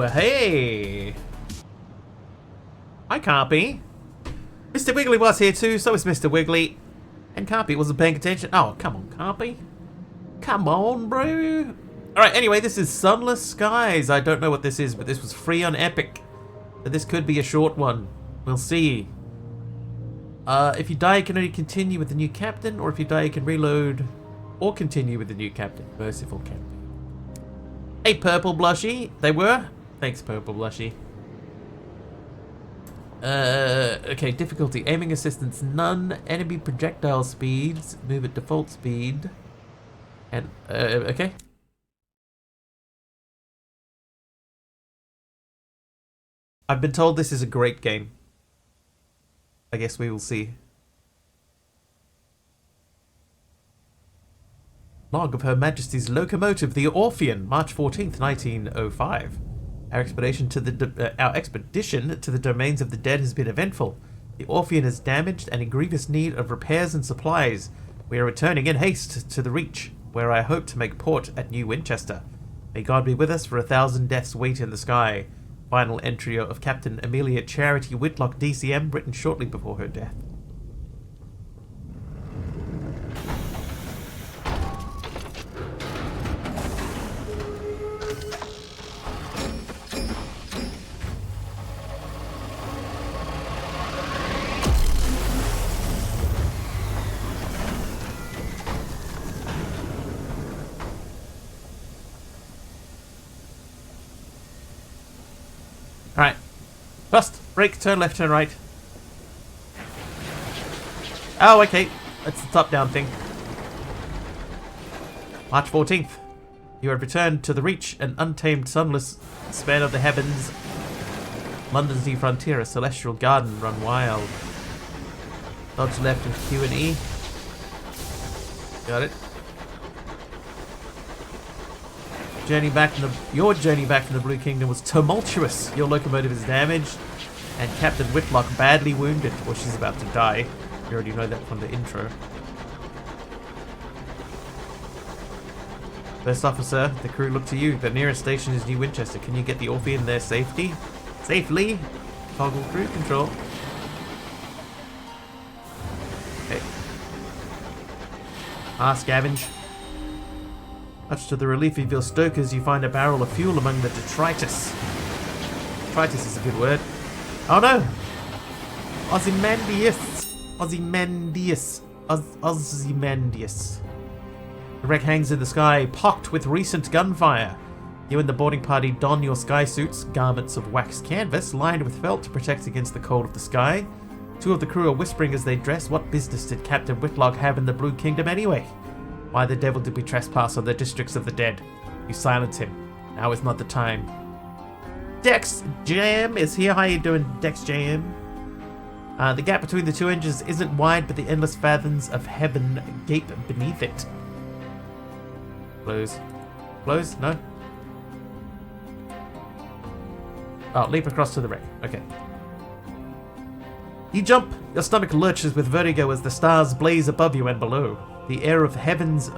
Hey! Hi, Carpy. Mr. Wiggly was here too, so is Mr. Wiggly. And Carpy wasn't paying attention. Oh, come on, Carpy. Come on, bro. Alright, anyway, this is Sunless Skies. I don't know what this is, but this was free on Epic. But this could be a short one. We'll see. If you die, you can only continue with the new captain, or if you die, you can reload or continue with the new captain. Merciful captain. Hey, Purple Blushy. They were? Thanks, Purple Blushy. Okay, difficulty. Aiming assistance, none. Enemy projectile speeds, move at default speed. And, okay. I've been told this is a great game. I guess we will see. Log of Her Majesty's locomotive, the Orphean, March 14th, 1905. Our expedition to the domains of the dead has been eventful. The Orphean is damaged and in grievous need of repairs and supplies. We are returning in haste to the Reach, where I hope to make port at New Winchester. May God be with us, for 1,000 deaths wait in the sky. Final entry of Captain Amelia Charity Whitlock, DCM, written shortly before her death. Alright. Bust. Brake. Turn left, turn right. Oh, okay. That's the top-down thing. March 14th. You have returned to the Reach, an untamed, sunless span of the heavens. London's new frontier, a celestial garden run wild. Dodge left and Q and E. Got it. Your journey back from the Blue Kingdom was tumultuous. Your locomotive is damaged, and Captain Whitlock badly wounded, or she's about to die. You already know that from the intro. First officer, the crew look to you. The nearest station is New Winchester. Can you get the Orphean there safely? Toggle crew control. Okay. Scavenge. Much to the relief of your stokers, you find a barrel of fuel among the detritus. Detritus is a good word. Oh no! Ozymandias. The wreck hangs in the sky, pocked with recent gunfire. You and the boarding party don your sky suits, garments of waxed canvas, lined with felt to protect against the cold of the sky. Two of the crew are whispering as they dress. What business did Captain Whitlock have in the Blue Kingdom anyway? Why the devil did we trespass on the districts of the dead? You silence him. Now is not the time. Dex Jam is here. How you doing, Dex Jam? The gap between the two engines isn't wide, but the endless fathoms of heaven gape beneath it. Close. Close? No? Oh, leap across to the wreck. Okay. You jump. Your stomach lurches with vertigo as the stars blaze above you and below. The air of the heavens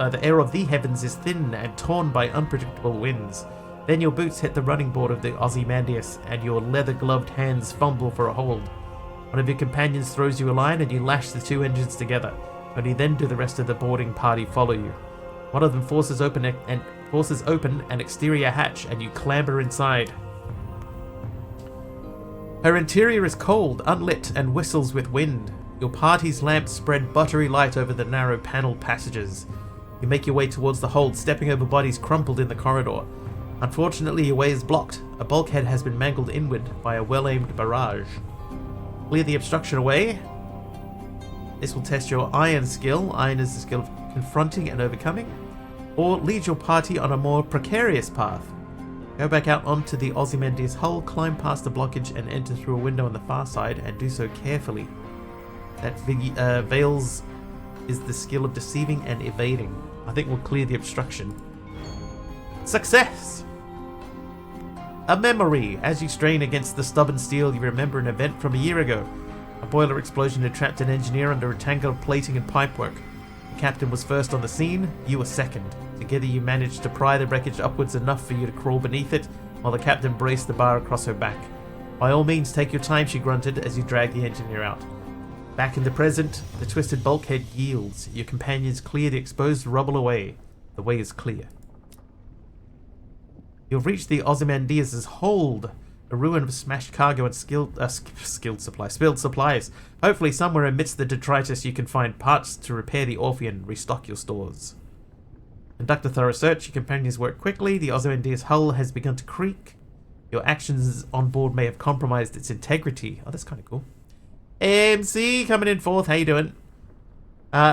is thin and torn by unpredictable winds. Then your boots hit the running board of the Ozymandias, and your leather-gloved hands fumble for a hold. One of your companions throws you a line, and you lash the two engines together. Only then do the rest of the boarding party follow you. One of them forces open an exterior hatch, and you clamber inside. Her interior is cold, unlit, and whistles with wind. Your party's lamps spread buttery light over the narrow panelled passages. You make your way towards the hold, stepping over bodies crumpled in the corridor. Unfortunately, your way is blocked. A bulkhead has been mangled inward by a well-aimed barrage. Clear the obstruction away. This will test your iron skill. Iron is the skill of confronting and overcoming. Or lead your party on a more precarious path. Go back out onto the Ozymandias hull, climb past the blockage, and enter through a window on the far side, and do so carefully. That Veils is the skill of deceiving and evading. I think we'll clear the obstruction. Success! A memory. As you strain against the stubborn steel, you remember an event from a year ago. A boiler explosion had trapped an engineer under a tangle of plating and pipework. The captain was first on the scene, you were second. Together you managed to pry the wreckage upwards enough for you to crawl beneath it while the captain braced the bar across her back. By all means, take your time, she grunted as you dragged the engineer out. Back in the present, the twisted bulkhead yields. Your companions clear the exposed rubble away. The way is clear. You've reached the Ozymandias' hold, a ruin of smashed cargo and spilled supplies. Hopefully somewhere amidst the detritus you can find parts to repair the Orpheon and restock your stores. Conduct a thorough search. Your companions work quickly. The Ozymandias' hull has begun to creak. Your actions on board may have compromised its integrity. Oh, that's kind of cool. MC coming in fourth. How you doing?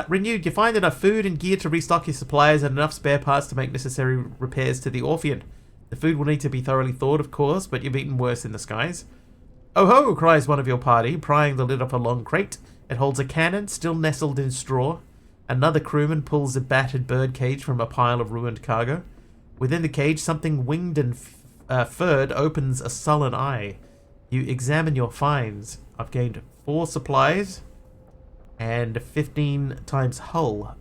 Renewed. You find enough food and gear to restock your supplies and enough spare parts to make necessary repairs to the Orpheon. The food will need to be thoroughly thawed, of course, but you've eaten worse in the skies. Oh ho! Cries one of your party, prying the lid off a long crate. It holds a cannon, still nestled in straw. Another crewman pulls a battered bird cage from a pile of ruined cargo. Within the cage, something winged and furred opens a sullen eye. You examine your finds. I've gained 4 supplies and 15 times hull.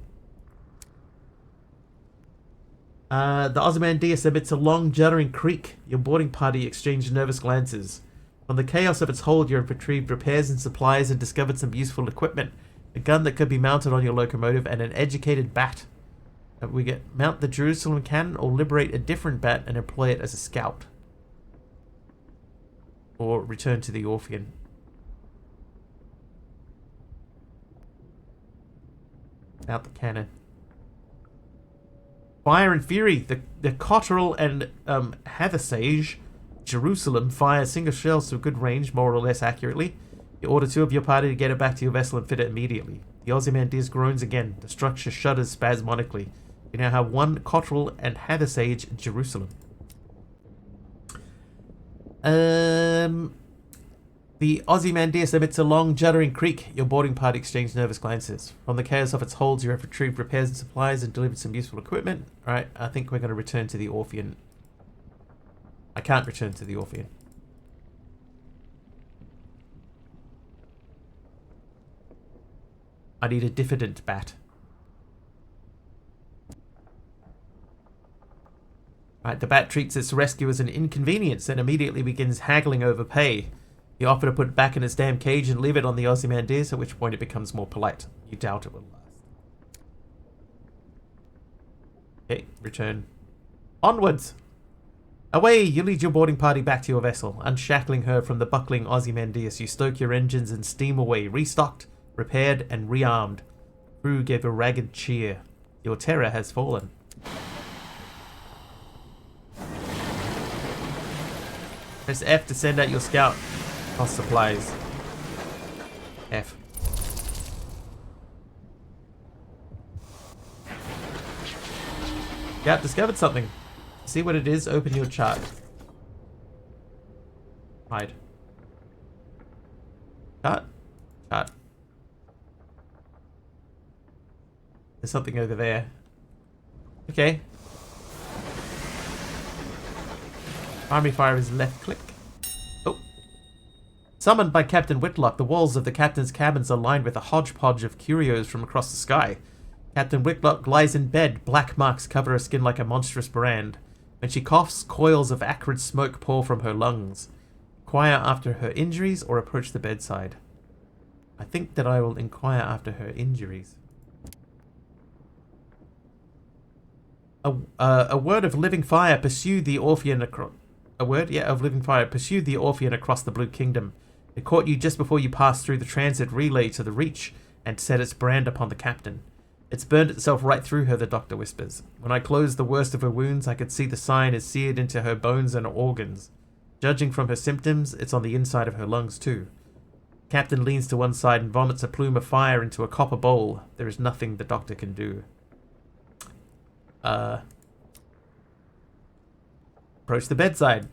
The Ozymandias emits a long, juddering creak. Your boarding party exchanged nervous glances. From the chaos of its hold, you have retrieved repairs and supplies and discovered some useful equipment. A gun that could be mounted on your locomotive and an educated bat. Mount the Jerusalem cannon or liberate a different bat and employ it as a scout. Or return to the Orpheon. Out the cannon. Fire and Fury. The Cotterell and Hathersage Jerusalem fire single shells to a good range, more or less accurately. You order 2 of your party to get it back to your vessel and fit it immediately. The Ozymandias groans again. The structure shudders spasmodically. You now have 1 Cotterell and Hathersage Jerusalem. The Ozymandias emits a long, juddering creak. Your boarding party exchanged nervous glances. From the chaos of its holds, you have retrieved repairs and supplies and delivered some useful equipment. Alright, I think we're going to return to the Orpheon. I can't return to the Orpheon. I need a diffident bat. Right, the bat treats its rescue as an inconvenience and immediately begins haggling over pay. You offer to put it back in its damn cage and leave it on the Ozymandias, at which point it becomes more polite. You doubt it will last. Okay, return. Onwards! Away! You lead your boarding party back to your vessel. Unshackling her from the buckling Ozymandias, you stoke your engines and steam away, restocked, repaired, and rearmed. Crew gave a ragged cheer. Your terror has fallen. Press F to send out your scout. Cost supplies. F. Scout discovered something. See what it is, open your chart. Hide. Chart. Chart. There's something over there. Okay. Primary fire is left click. Oh. Summoned by Captain Whitlock, the walls of the captain's cabins are lined with a hodgepodge of curios from across the sky. Captain Whitlock lies in bed. Black marks cover her skin like a monstrous brand. When she coughs, coils of acrid smoke pour from her lungs. Inquire after her injuries or approach the bedside. I think that I will inquire after her injuries. A word of living fire pursued the Orpheon across... A word? Yeah, of living fire pursued the Orpheon across the Blue Kingdom. It caught you just before you passed through the transit relay to the Reach and set its brand upon the captain. It's burned itself right through her, the doctor whispers. When I closed the worst of her wounds, I could see the sign is seared into her bones and organs. Judging from her symptoms, it's on the inside of her lungs too. Captain leans to one side and vomits a plume of fire into a copper bowl. There is nothing the doctor can do. Approach the bedside.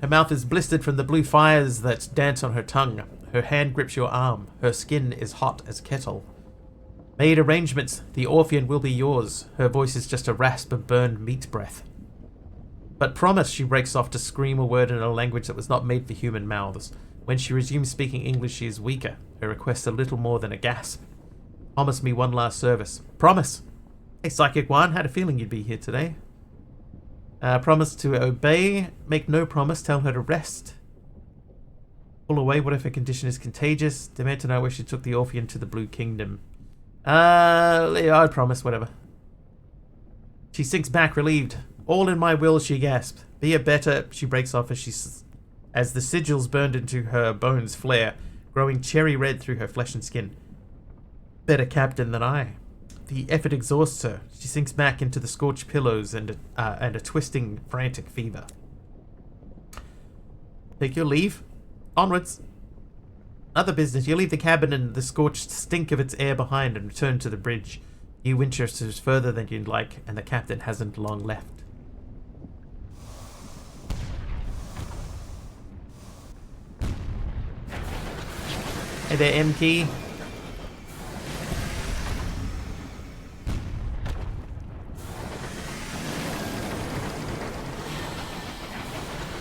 Her mouth is blistered from the blue fires that dance on her tongue. Her hand grips your arm. Her skin is hot as kettle. Made arrangements. The Orpheon will be yours. Her voice is just a rasp of burned meat breath. But promise, she breaks off to scream a word in a language that was not made for human mouths. When she resumes speaking English, she is weaker. Her request a little more than a gasp. Promise me one last service. Promise! Hey, Psychic One, had a feeling you'd be here today. Promise to obey. Make no promise. Tell her to rest. Pull away. What if her condition is contagious? Demand to know where she took the Orphean to the Blue Kingdom. Yeah, I promise. Whatever. She sinks back, relieved. All in my will, she gasped. Be a better... She breaks off as the sigils burned into her bones flare, growing cherry red through her flesh and skin. Better captain than I. The effort exhausts her. She sinks back into the scorched pillows and a twisting, frantic fever. Take your leave. Onwards. Other business. You leave the cabin and the scorched stink of its air behind and return to the bridge. New Winchester's further than you'd like, and the captain hasn't long left. Hey there, M-Key.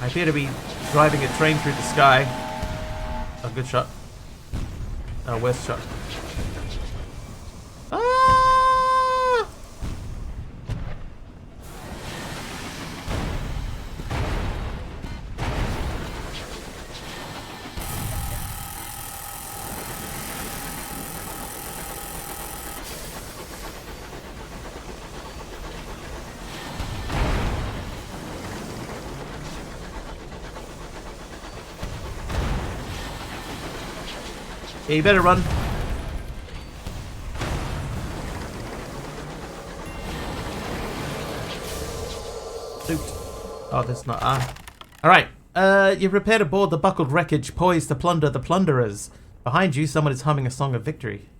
I appear to be driving a train through the sky. A good shot. Oh, worst shot. Ah! Yeah, you better run. Shoot. Oh, that's not... Alright. You're prepared to board the buckled wreckage poised to plunder the plunderers. Behind you, someone is humming a song of victory.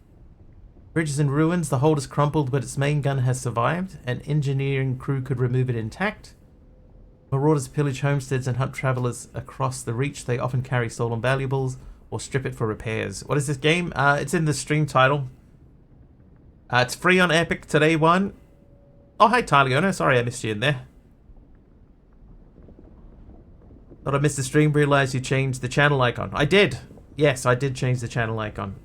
Bridge is in ruins, the hold is crumpled, but its main gun has survived. An engineering crew could remove it intact. Marauders pillage homesteads and hunt travelers across the reach. They often carry stolen valuables or strip it for repairs. What is this game? It's in the stream title. It's free on Epic today, one. Oh, hi, Taliona. Sorry I missed you in there. Thought I missed the stream. Realized you changed the channel icon. I did. Yes, I did change the channel icon.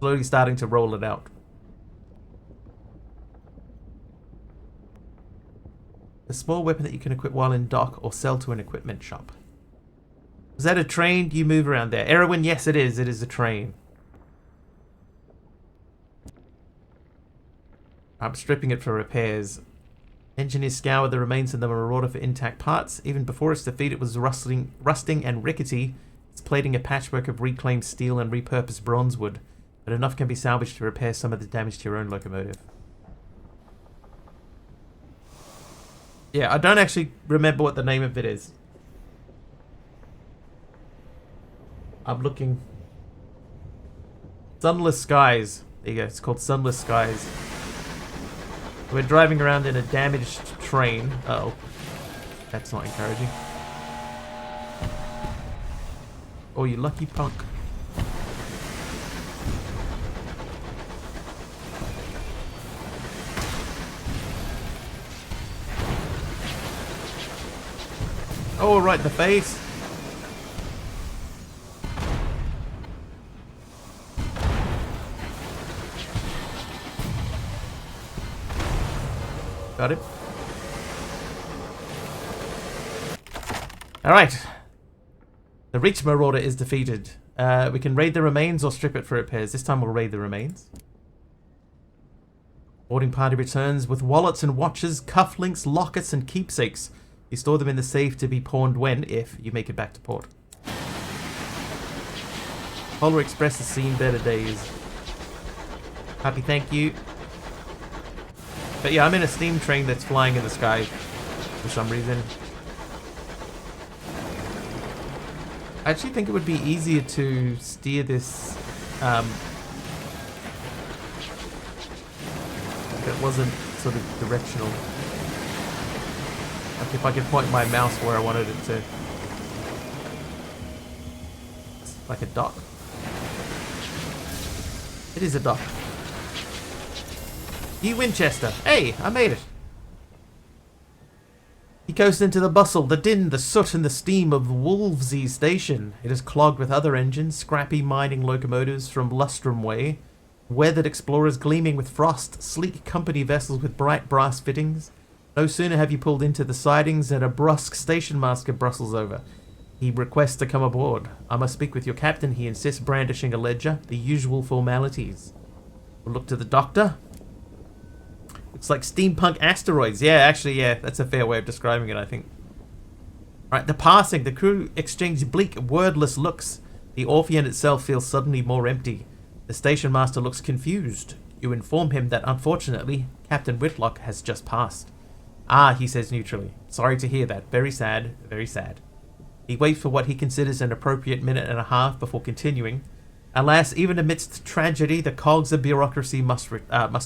Slowly starting to roll it out. A small weapon that you can equip while in dock or sell to an equipment shop. Is that a train? Do you move around there? Erwin, yes it is. It is a train. I'm stripping it for repairs. Engineers scour the remains of the Marauder for intact parts. Even before its defeat, it was rusting and rickety. It's plating a patchwork of reclaimed steel and repurposed bronze wood, but enough can be salvaged to repair some of the damage to your own locomotive. Yeah, I don't actually remember what the name of it is. I'm looking. Sunless Skies. There you go. It's called Sunless Skies. We're driving around in a damaged train. Uh-oh. That's not encouraging. Oh, you lucky punk. Oh, right in the face. Got it. Alright. The Reach Marauder is defeated. We can raid the remains or strip it for repairs. This time we'll raid the remains. Boarding party returns with wallets and watches, cufflinks, lockets, and keepsakes. You store them in the safe to be pawned when, if, you make it back to port. Polar Express has seen better days. Happy thank you. But yeah, I'm in a steam train that's flying in the sky for some reason. I actually think it would be easier to steer this if it wasn't sort of directional. Like if I could point my mouse where I wanted it to. It's like a dock. It is a dock. New Winchester. Hey, I made it. He coasted into the bustle, the din, the soot and the steam of Wolvesy Station. It is clogged with other engines, scrappy mining locomotives from Lustrum Way, weathered explorers gleaming with frost, sleek company vessels with bright brass fittings, No sooner have you pulled into the sidings than a brusque station master brustles over. He requests to come aboard. I must speak with your captain, he insists, brandishing a ledger. The usual formalities. We'll look to the doctor. Looks like steampunk asteroids. Yeah, actually, yeah, that's a fair way of describing it, I think. Right, the passing. The crew exchange bleak, wordless looks. The Orphean itself feels suddenly more empty. The station master looks confused. You inform him that, unfortunately, Captain Whitlock has just passed. Ah, he says neutrally. Sorry to hear that. Very sad, very sad. He waits for what he considers an appropriate minute and a half before continuing. Alas, even amidst tragedy, the cogs of bureaucracy must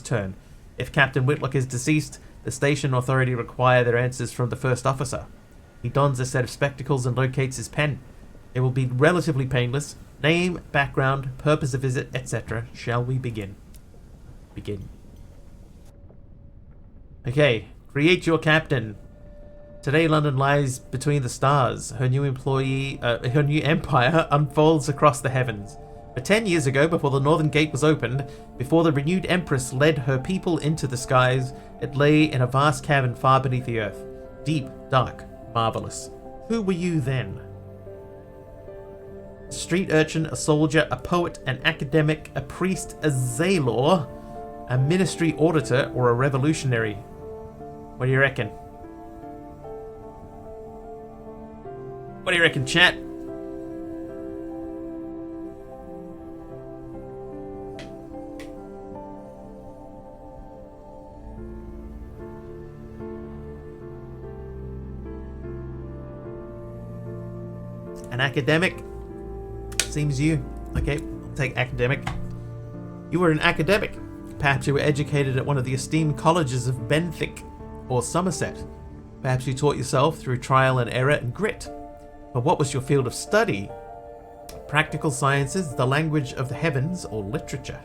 turn. If Captain Whitlock is deceased, the station authority require their answers from the first officer. He dons a set of spectacles and locates his pen. It will be relatively painless. Name, background, purpose of visit, etc. Shall we begin? Begin. Okay. Create your captain. Today London lies between the stars. Her new empire unfolds across the heavens. But 10 years ago, before the Northern Gate was opened, before the renewed Empress led her people into the skies, it lay in a vast cavern far beneath the earth. Deep, dark, marvelous. Who were you then? A street urchin, a soldier, a poet, an academic, a priest, a Zaylor, a ministry auditor, or a revolutionary? What do you reckon? What do you reckon, chat? An academic? Seems you. Okay, I'll take academic. You were an academic. Perhaps you were educated at one of the esteemed colleges of Benthik or Somerset. Perhaps you taught yourself through trial and error and grit. But what was your field of study? Practical sciences, the language of the heavens, or literature?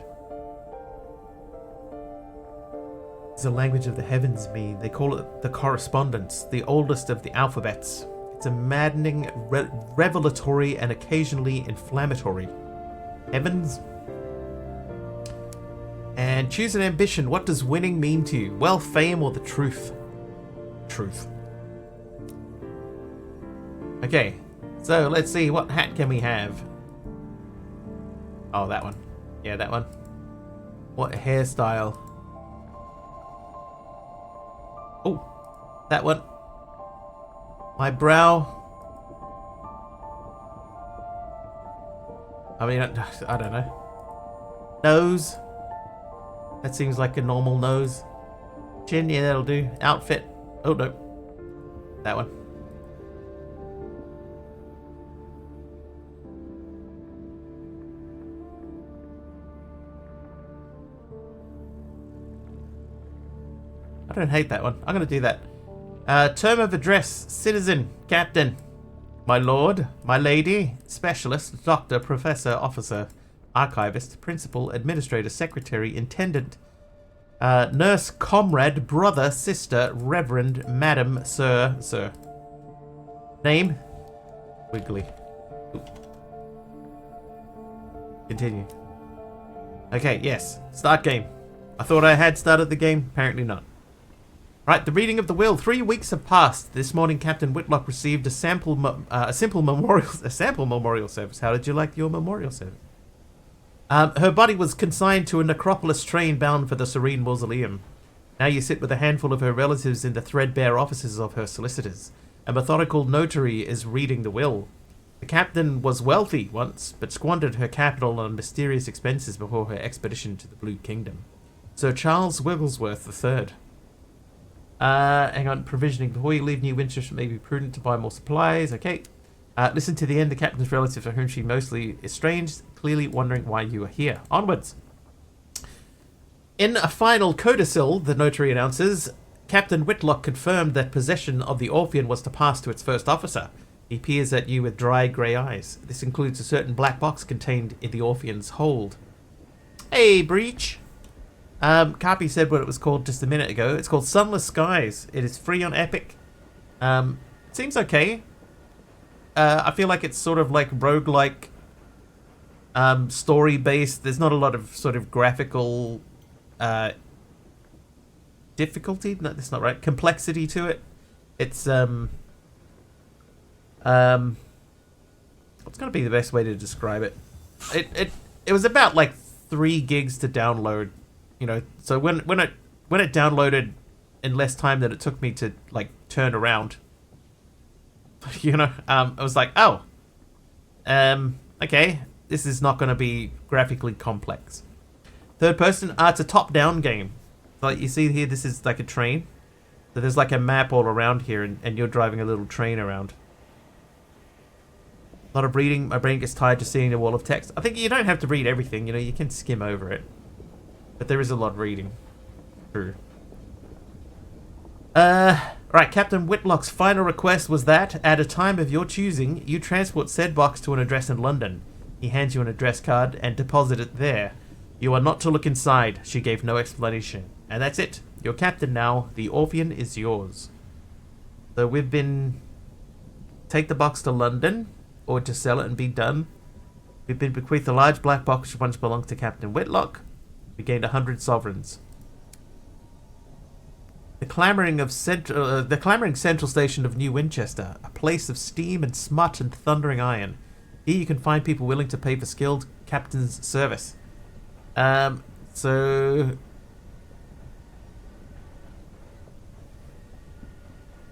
What does the language of the heavens mean? They call it the correspondence, the oldest of the alphabets. It's a maddening, revelatory, and occasionally inflammatory. Heavens? And choose an ambition. What does winning mean to you? Wealth, fame, or the truth? Truth. Okay, so let's see. What hat can we have? Oh, that one. Yeah, that one. What hairstyle? Oh, that one. My brow. I mean, I don't know. Nose. That seems like a normal nose. Chin, yeah, that'll do. Outfit. Oh, no. That one. I don't hate that one. I'm going to do that. Term of address. Citizen. Captain. My lord. My lady. Specialist. Doctor. Professor. Officer. Archivist. Principal. Administrator. Secretary. Intendant. Nurse. Comrade. Brother. Sister. Reverend. Madam. Sir. Sir. Name. Wiggly. Ooh. Continue. Okay, yes. Start game. I thought I had started the game. Apparently not. Right, the reading of the will. 3 weeks have passed. This morning, Captain Whitlock received a simple memorial service. How did you like your memorial service? Her body was consigned to a necropolis train bound for the Serene Mausoleum. Now you sit with a handful of her relatives in the threadbare offices of her solicitors. A methodical notary is reading the will. The captain was wealthy once, but squandered her capital on mysterious expenses before her expedition to the Blue Kingdom. Sir Charles Wigglesworth III. Hang on, provisioning. Before you leave New Winchester, it may be prudent to buy more supplies. Okay. Listen to the end. The captain's relative, for whom she mostly estranged, clearly wondering why you are here. Onwards. In a final codicil, the notary announces, Captain Whitlock confirmed that possession of the Orphean was to pass to its first officer. He peers at you with dry grey eyes. This includes a certain black box contained in the Orphean's hold. Hey, Breach. Carpy said what it was called just a minute ago. It's called Sunless Skies. It is free on Epic. It seems okay. I feel like it's sort of like roguelike, story-based. There's not a lot of sort of graphical difficulty. No, that's not right. Complexity to it. It's what's gonna be the best way to describe it? It was about like 3 gigs to download. You know, so when it downloaded in less time than it took me to like turn around, you know, I was like, oh, okay, this is not going to be graphically complex. Third person, it's a top-down game. Like you see here, this is like a train. So there's like a map all around here, and you're driving a little train around. A lot of reading. My brain gets tired just seeing a wall of text. I think you don't have to read everything. You know, you can skim over it. But there is a lot of reading. True. Right, Captain Whitlock's final request was that, at a time of your choosing, you transport said box to an address in London. He hands you an address card and deposit it there. You are not to look inside. She gave no explanation. And that's it. You're captain now. The Orphean is yours. So we've been... Take the box to London, or to sell it and be done. We've been bequeathed a large black box which once belonged to Captain Whitlock. We gained 100 sovereigns. The clamouring central station of New Winchester, a place of steam and smut and thundering iron. Here you can find people willing to pay for skilled captain's service. So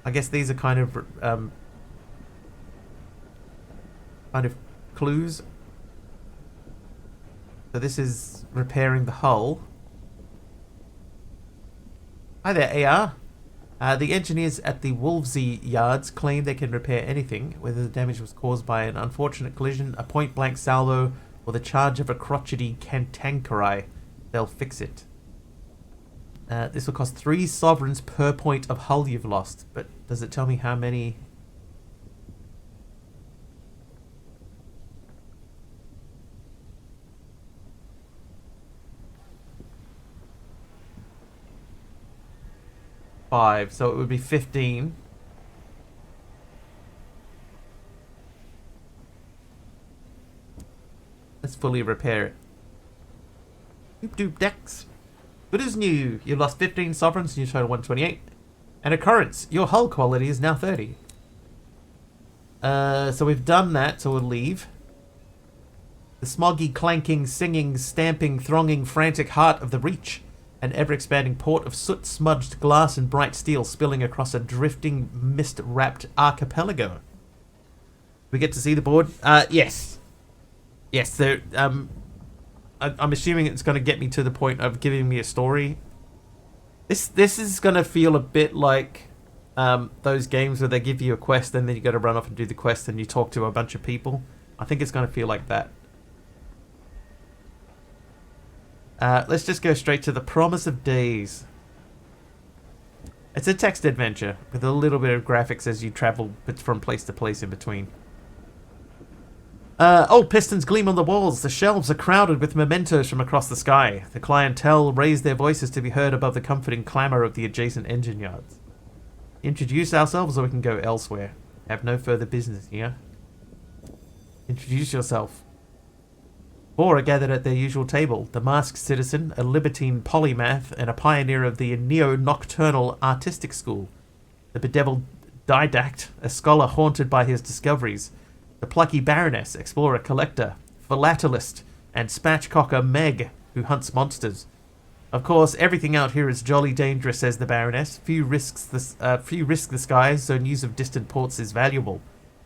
I guess these are kind of clues. So this is repairing the hull. Hi there, AR. The engineers at the Wolvesey yards claim they can repair anything, whether the damage was caused by an unfortunate collision, a point-blank salvo, or the charge of a crotchety cantankerite. They'll fix it. This will cost 3 sovereigns per point of hull you've lost, but does it tell me how many? Five, so it would be 15. Let's fully repair it. Doop doop Dex. Good as new. You lost 15 sovereigns and you total 128. An occurrence. Your hull quality is now 30. So we've done that, so we'll leave. The smoggy, clanking, singing, stamping, thronging, frantic heart of the Reach. An ever-expanding port of soot-smudged glass and bright steel spilling across a drifting, mist-wrapped archipelago. We get to see the board? Yes. Yes, so, I'm assuming it's going to get me to the point of giving me a story. This is going to feel a bit like those games where they give you a quest and then you got to run off and do the quest and you talk to a bunch of people. I think it's going to feel like that. Let's just go straight to the Promise of Days. It's a text adventure with a little bit of graphics as you travel from place to place in between. Old pistons gleam on the walls. The shelves are crowded with mementos from across the sky. The clientele raise their voices to be heard above the comforting clamour of the adjacent engine yards. Introduce ourselves or we can go elsewhere. Have no further business here. Introduce yourself. 4 are gathered at their usual table. The masked citizen, a libertine polymath, and a pioneer of the neo-nocturnal artistic school. The bedeviled didact, a scholar haunted by his discoveries. The plucky baroness, explorer, collector, philatelist, and spatchcocker Meg, who hunts monsters. Of course, everything out here is jolly dangerous, says the baroness. Few risk the skies, so news of distant ports is valuable.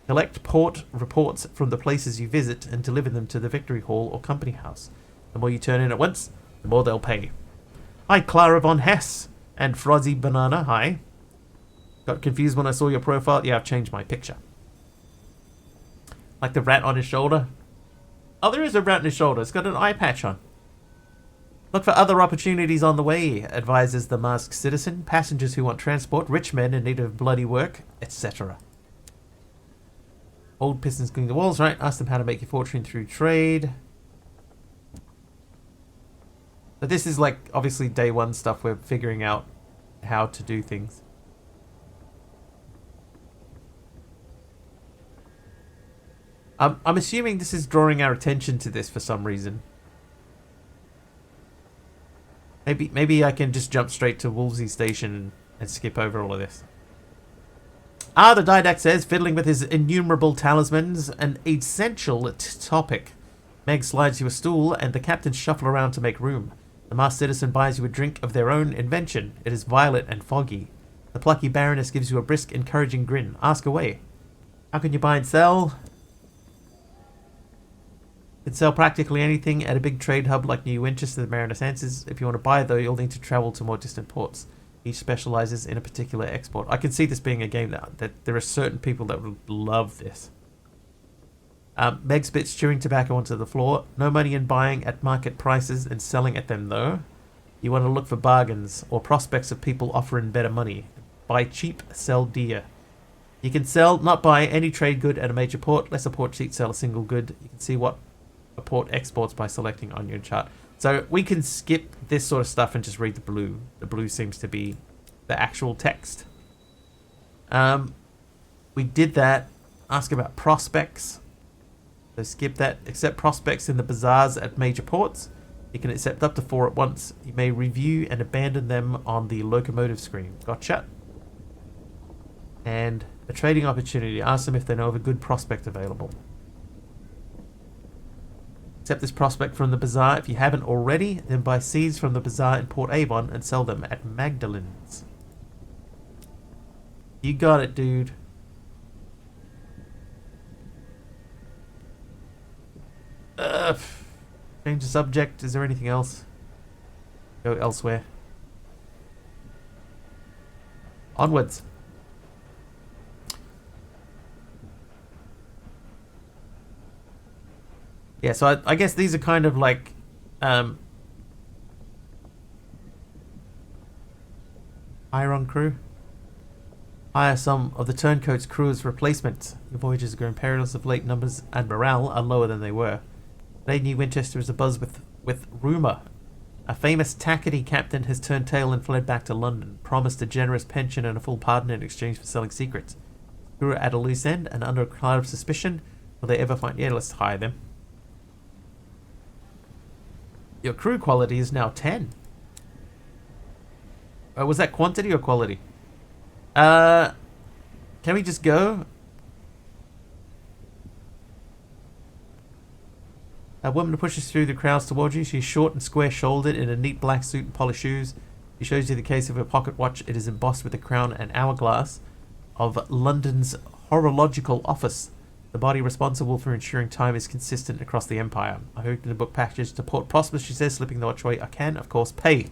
Collect port reports from the places you visit and deliver them to the Victory Hall or Company House. The more you turn in at once, the more they'll pay. Hi, Clara von Hess and Frozzy Banana, hi. Got confused when I saw your profile? Yeah, I've changed my picture. Like the rat on his shoulder? Oh, there is a rat on his shoulder. It's got an eye patch on. Look for other opportunities on the way, advises the masked citizen. Passengers who want transport, rich men in need of bloody work, etc. Old pistons clean the walls, right? Ask them how to make your fortune through trade. But this is like, obviously, day one stuff. We're figuring out how to do things. I'm assuming this is drawing our attention to this for some reason. Maybe I can just jump straight to Wolsey Station and skip over all of this. The Didact says, fiddling with his innumerable talismans, an essential topic. Meg slides you a stool, and the captains shuffle around to make room. The masked citizen buys you a drink of their own invention. It is violet and foggy. The plucky Baroness gives you a brisk, encouraging grin. Ask away. How can you buy and sell? You can sell practically anything at a big trade hub like New Winchester, the Baroness answers. If you want to buy, though, you'll need to travel to more distant ports. Each specializes in a particular export. I can see this being a game that there are certain people that would love this. Meg spits chewing tobacco onto the floor. No money in buying at market prices and selling at them, though. You want to look for bargains or prospects of people offering better money. Buy cheap, sell dear. You can sell, not buy, any trade good at a major port. Less a port sheet sell a single good. You can see what a port exports by selecting on your chart. So we can skip this sort of stuff and just read the blue. The blue seems to be the actual text. We did that. Ask about prospects. So skip that. Accept prospects in the bazaars at major ports. You can accept up to 4 at once. You may review and abandon them on the locomotive screen. Gotcha. And a trading opportunity. Ask them if they know of a good prospect available. Accept this prospect from the bazaar. If you haven't already, then buy seeds from the bazaar in Port Avon and sell them at Magdalen's. You got it, dude. Change the subject. Is there anything else? Go elsewhere. Onwards. Yeah, so I guess these are kind of like Iron crew. Hire some of the turncoats' crew as replacements. Your voyages have grown perilous of late. Numbers and morale are lower than they were. Today, New Winchester is abuzz with rumour. A famous tackety captain has turned tail and fled back to London, promised a generous pension and a full pardon in exchange for selling secrets. Crew are at a loose end and under a cloud of suspicion. Will they ever find... Yeah, let's hire them. Your crew quality is now 10. Was that quantity or quality? Can we just go? A woman pushes through the crowds towards you. She's short and square-shouldered in a neat black suit and polished shoes. She shows you the case of her pocket watch. It is embossed with a crown and hourglass of London's horological office. The body responsible for ensuring time is consistent across the empire. I hooked in a book package to Port Prosperous, she says, slipping the watch away. I can, of course, pay.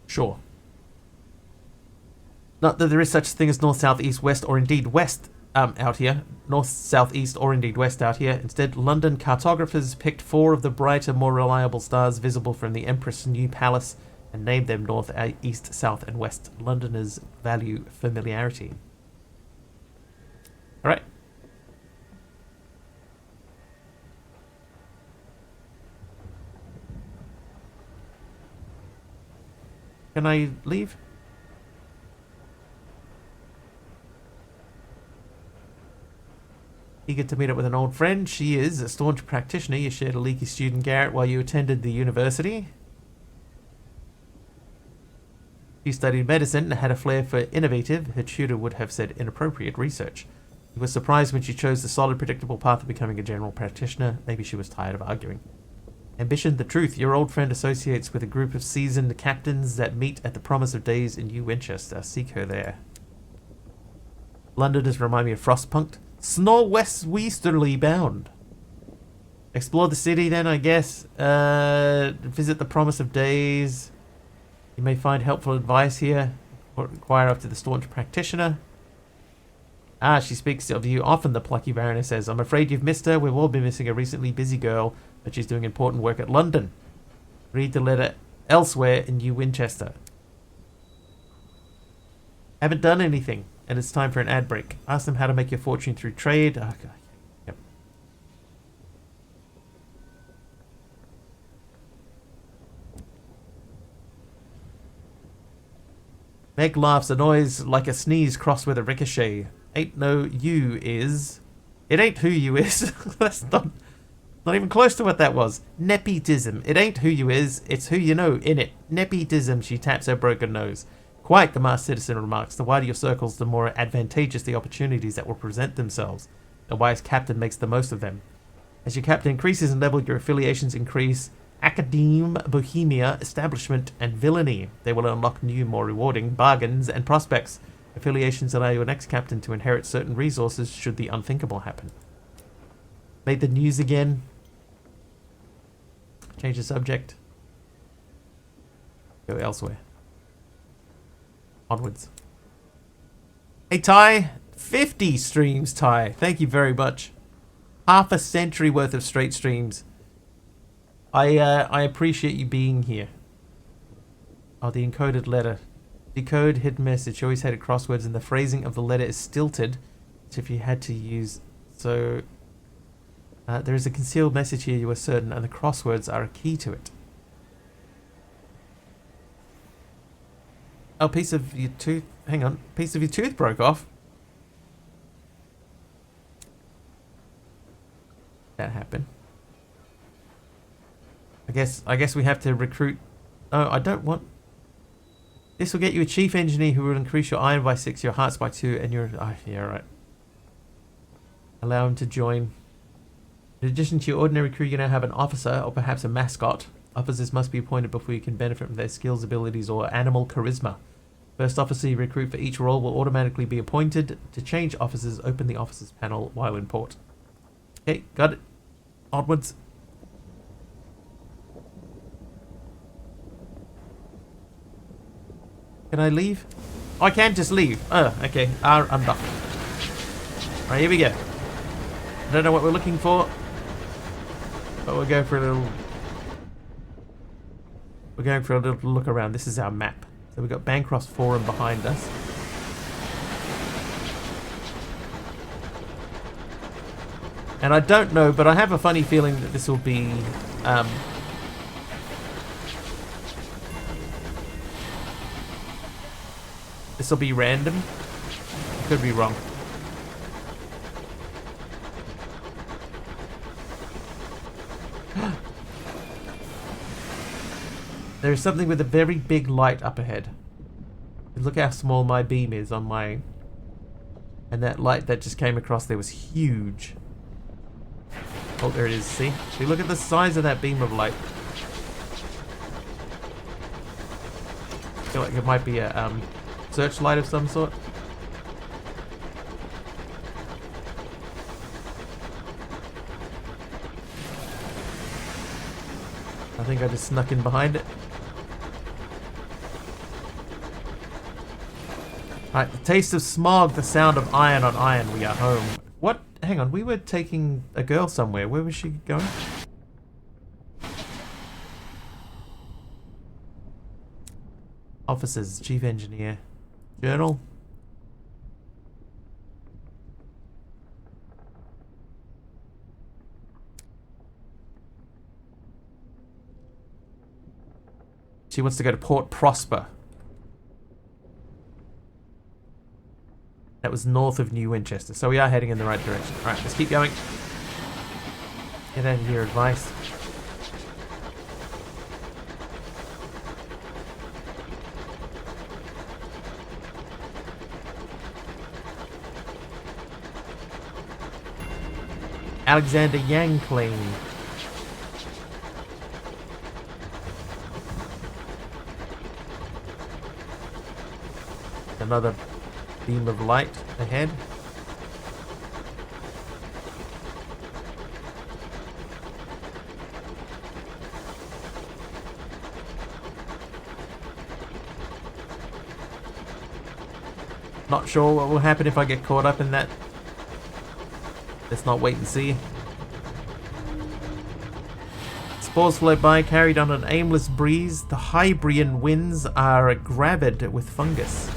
Sure. Not that there is such a thing as north, south, east, west, or indeed west out here. North, south, east, or indeed west out here. Instead, London cartographers picked 4 of the brighter, more reliable stars visible from the Empress' new palace and named them north, east, south, and west. Londoners value familiarity. Alright. Can I leave? Eager to meet up with an old friend. She is a staunch practitioner. You shared a leaky student garret while you attended the university. She studied medicine and had a flair for innovative, her tutor would have said inappropriate research. He was surprised when she chose the solid, predictable path of becoming a general practitioner. Maybe she was tired of arguing. Ambition, the truth. Your old friend associates with a group of seasoned captains that meet at the promise of days in New Winchester. Seek her there. Londoners remind me of Frostpunkt. Snore west-westerly bound. Explore the city then, I guess. Visit the promise of days. You may find helpful advice here. Or inquire after the staunch practitioner. She speaks of you often, the plucky Baroness says. I'm afraid you've missed her. We've all been missing a recently busy girl, but she's doing important work at London. Read the letter elsewhere in New Winchester. Haven't done anything, and it's time for an ad break. Ask them how to make your fortune through trade. Okay. Yep. Meg laughs, a noise like a sneeze crossed with a ricochet. Ain't no you is. It ain't who you is. That's not... Not even close to what that was. Nepotism. It ain't who you is, it's who you know, innit? Nepotism, she taps her broken nose. Quite, the masked citizen remarks. The wider your circles, the more advantageous the opportunities that will present themselves. The wise captain makes the most of them. As your captain increases in level, your affiliations increase. Academe, Bohemia, Establishment, and Villainy. They will unlock new, more rewarding bargains and prospects. Affiliations allow your next captain to inherit certain resources should the unthinkable happen. Made the news again. Change the subject. Go elsewhere. Onwards. Hey Ty, 50 streams, Ty. Thank you very much. Half a century worth of straight streams. I appreciate you being here. Oh, the encoded letter. Decode hidden message. You always had it crosswords and the phrasing of the letter is stilted. So if you had to use... So... there is a concealed message here, you are certain, and the crosswords are a key to it. Oh, piece of your tooth... Hang on. Piece of your tooth broke off. That happened. I guess we have to recruit... Oh, I don't want... This will get you a chief engineer who will increase your iron by 6, your hearts by 2, and your... Oh, yeah, right. Allow him to join. In addition to your ordinary crew, you now have an officer, or perhaps a mascot. Officers must be appointed before you can benefit from their skills, abilities, or animal charisma. First officer you recruit for each role will automatically be appointed. To change officers, open the officers panel while in port. Okay, got it. Onwards. Can I leave? Oh, I can't just leave. Oh, okay. I'm done. Alright, here we go. I don't know what we're looking for, but we'll go for a little... We're going for a little look around. This is our map. So we've got Bancroft's Forum behind us. And I don't know, but I have a funny feeling that this will be... this will be random. Could be wrong. There's something with a very big light up ahead. Look how small my beam is on my... And that light that just came across there was huge. Oh, there it is. See? Look at the size of that beam of light. I feel like it might be a searchlight of some sort. I think I just snuck in behind it. Right, the taste of smog, the sound of iron on iron, we are home. What? Hang on, we were taking a girl somewhere. Where was she going? Officers, chief engineer. Journal. She wants to go to Port Prosper. That was north of New Winchester, so we are heading in the right direction. Alright, let's keep going. Get out of here, advice. Alexander Yanklane. Another beam of light ahead. Not sure what will happen if I get caught up in that. Let's not wait and see. Spores float by, carried on an aimless breeze. The Hybrian winds are gravid with fungus.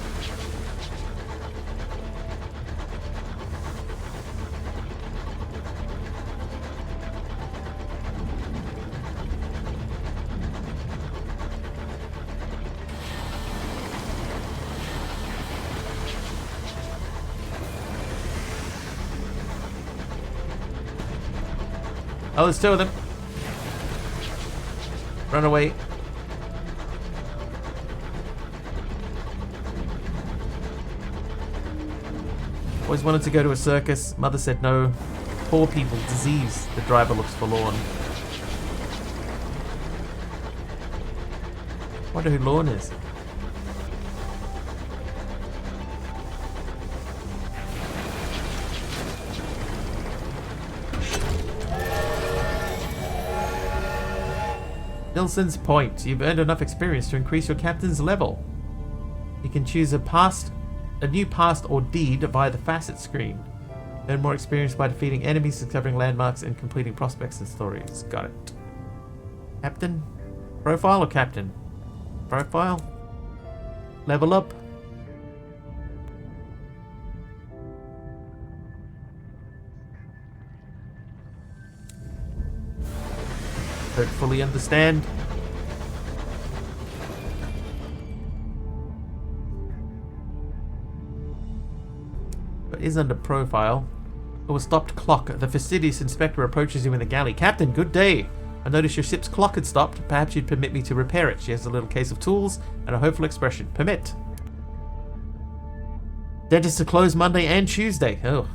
Oh, there's two of them. Run away. Always wanted to go to a circus. Mother said no. Poor people, disease. The driver looks forlorn. Wonder who Lorne is. Nilsson's Point. You've earned enough experience to increase your captain's level. You can choose a new past or deed via the facet screen. Earn more experience by defeating enemies, discovering landmarks, and completing prospects and stories. Got it. Captain? Profile or captain? Profile? Level up? Don't fully understand. But is under profile. Oh, a stopped clock. The fastidious inspector approaches you in the galley. Captain, good day. I noticed your ship's clock had stopped. Perhaps you'd permit me to repair it. She has a little case of tools and a hopeful expression. Permit. Dentist are closed Monday and Tuesday. Oh.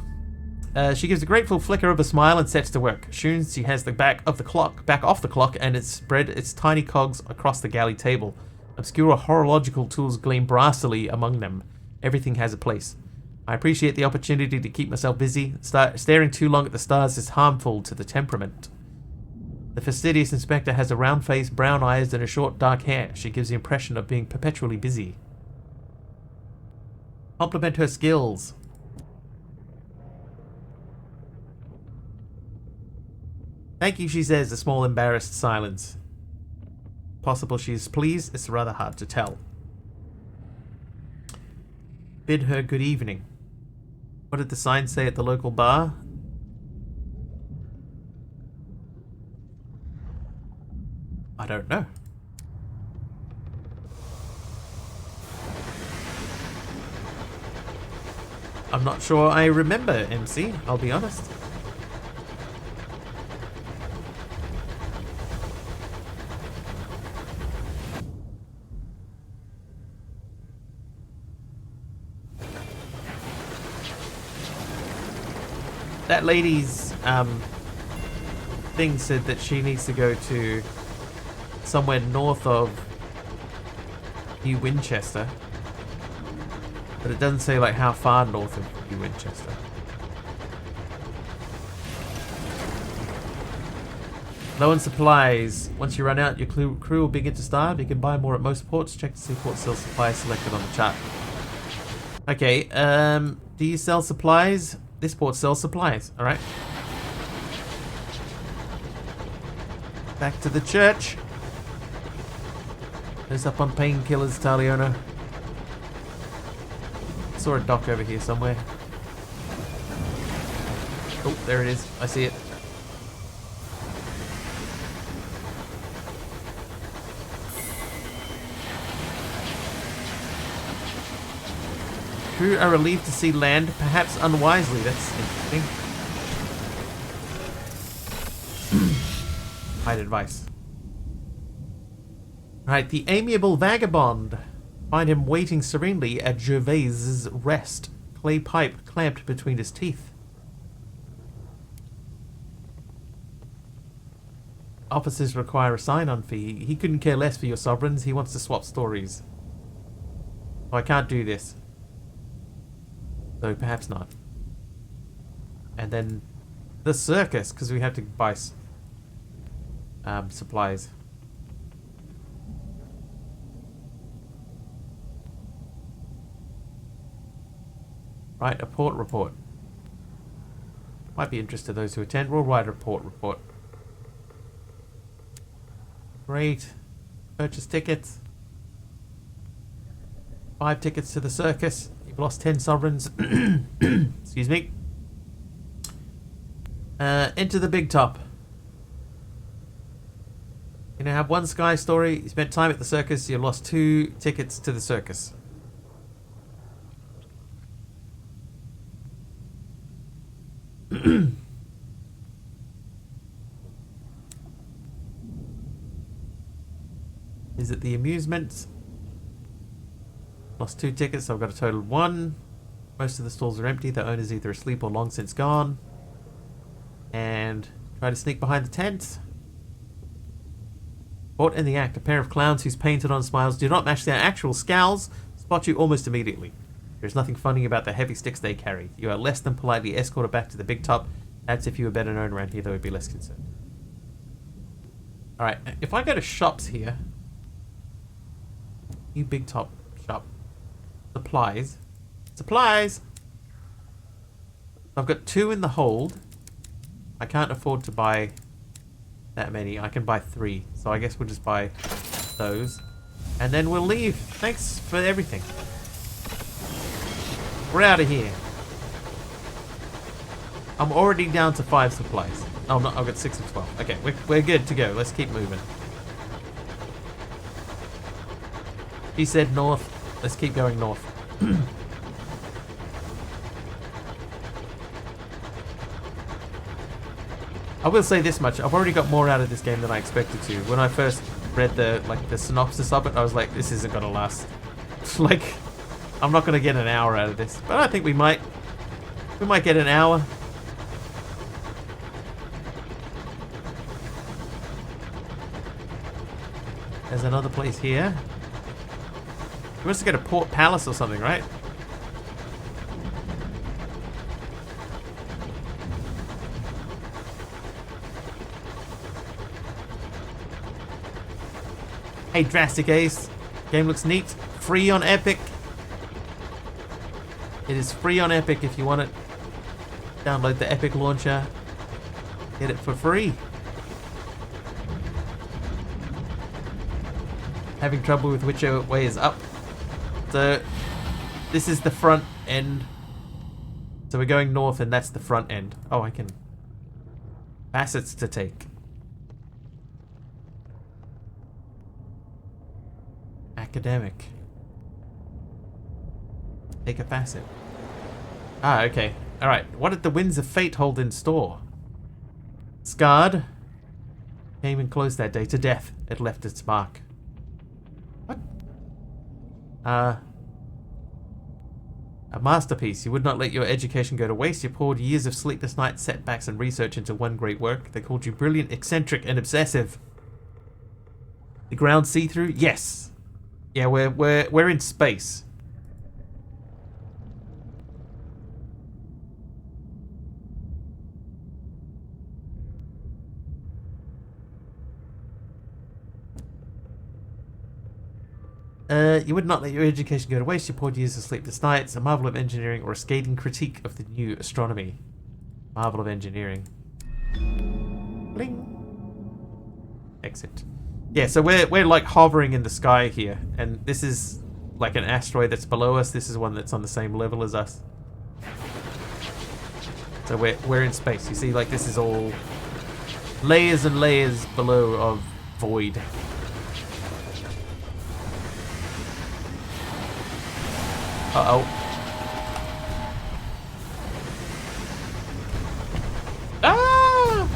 She gives a grateful flicker of a smile and sets to work. Soon she has the back off the clock, and it's spread its tiny cogs across the galley table. Obscure horological tools gleam brassily among them. Everything has a place. I appreciate the opportunity to keep myself busy. Staring too long at the stars is harmful to the temperament. The fastidious inspector has a round face, brown eyes, and a short dark hair. She gives the impression of being perpetually busy. Compliment her skills. Thank you, she says, a small embarrassed silence. Possible she is pleased, it's rather hard to tell. Bid her good evening. What did the sign say at the local bar? I don't know. I'm not sure I remember, MC, I'll be honest. That lady's thing said that she needs to go to somewhere north of New Winchester, but it doesn't say like how far north of New Winchester. Low on supplies. Once you run out, your crew will begin to starve. You can buy more at most ports. Check to see port sell supplies selected on the chart. Okay, do you sell supplies? This port sells supplies, alright. Back to the church. Who's up on painkillers, Taliona? Saw a dock over here somewhere. Oh, there it is. I see it. Crew are relieved to see land, perhaps unwisely. That's interesting. Hide advice. Right, the amiable vagabond. Find him waiting serenely at Gervais's rest. Clay pipe clamped between his teeth. Officers require a sign-on fee. He couldn't care less for your sovereigns. He wants to swap stories. Oh, I can't do this. So perhaps not. And then the circus, because we have to buy supplies. Right, a port report. Might be interest to those who attend. We'll write a port report. Great. Purchase tickets. 5 tickets to the circus. You've lost 10 sovereigns. Excuse me. Enter the big top. You now have 1 sky story. You spent time at the circus. You lost 2 tickets to the circus. Visit the amusements. Lost 2 tickets, so I've got a total of 1. Most of the stalls are empty. The owner's either asleep or long since gone. And try to sneak behind the tent. Caught in the act. A pair of clowns whose painted-on smiles do not match their actual scowls spot you almost immediately. There's nothing funny about the heavy sticks they carry. You are less than politely escorted back to the big top. That's if you were better known around here, they would be less concerned. Alright, if I go to shops here. New big top shop. Supplies. Supplies! I've got 2 in the hold. I can't afford to buy that many. I can buy 3. So I guess we'll just buy those. And then we'll leave. Thanks for everything. We're out of here. I'm already down to 5 supplies. Oh, no, I've got 6 of 12. Okay, we're good to go. Let's keep moving. He said north. Let's keep going north. I will say this much. I've already got more out of this game than I expected to. When I first read the synopsis of it, I was like, this isn't going to last. Like, I'm not going to get an hour out of this. But I think we might. We might get an hour. There's another place here. We must get a port palace or something, right? Hey, Drastic Ace. Game looks neat. Free on Epic. It is free on Epic if you want it. Download the Epic launcher. Get it for free. Having trouble with which way is up. So, this is the front end. So we're going north and that's the front end. Oh, I can... Facets to take. Academic. Take a facet. Ah, okay. Alright. What did the winds of fate hold in store? Scarred. Came and close that day to death. It left its mark. What? A masterpiece. You would not let your education go to waste. You poured years of sleepless nights, setbacks, and research into one great work. They called you brilliant, eccentric, and obsessive. The ground see-through? Yes. Yeah, we're in space. You would not let your education go to waste. You poured years of sleepless nights, a marvel of engineering, or a scathing critique of the new astronomy. Marvel of engineering. Bling. Exit. Yeah, so we're like hovering in the sky here, and this is like an asteroid that's below us. This is one that's on the same level as us. So we're in space. You see, like this is all layers and layers below of void. Uh-oh. Ah!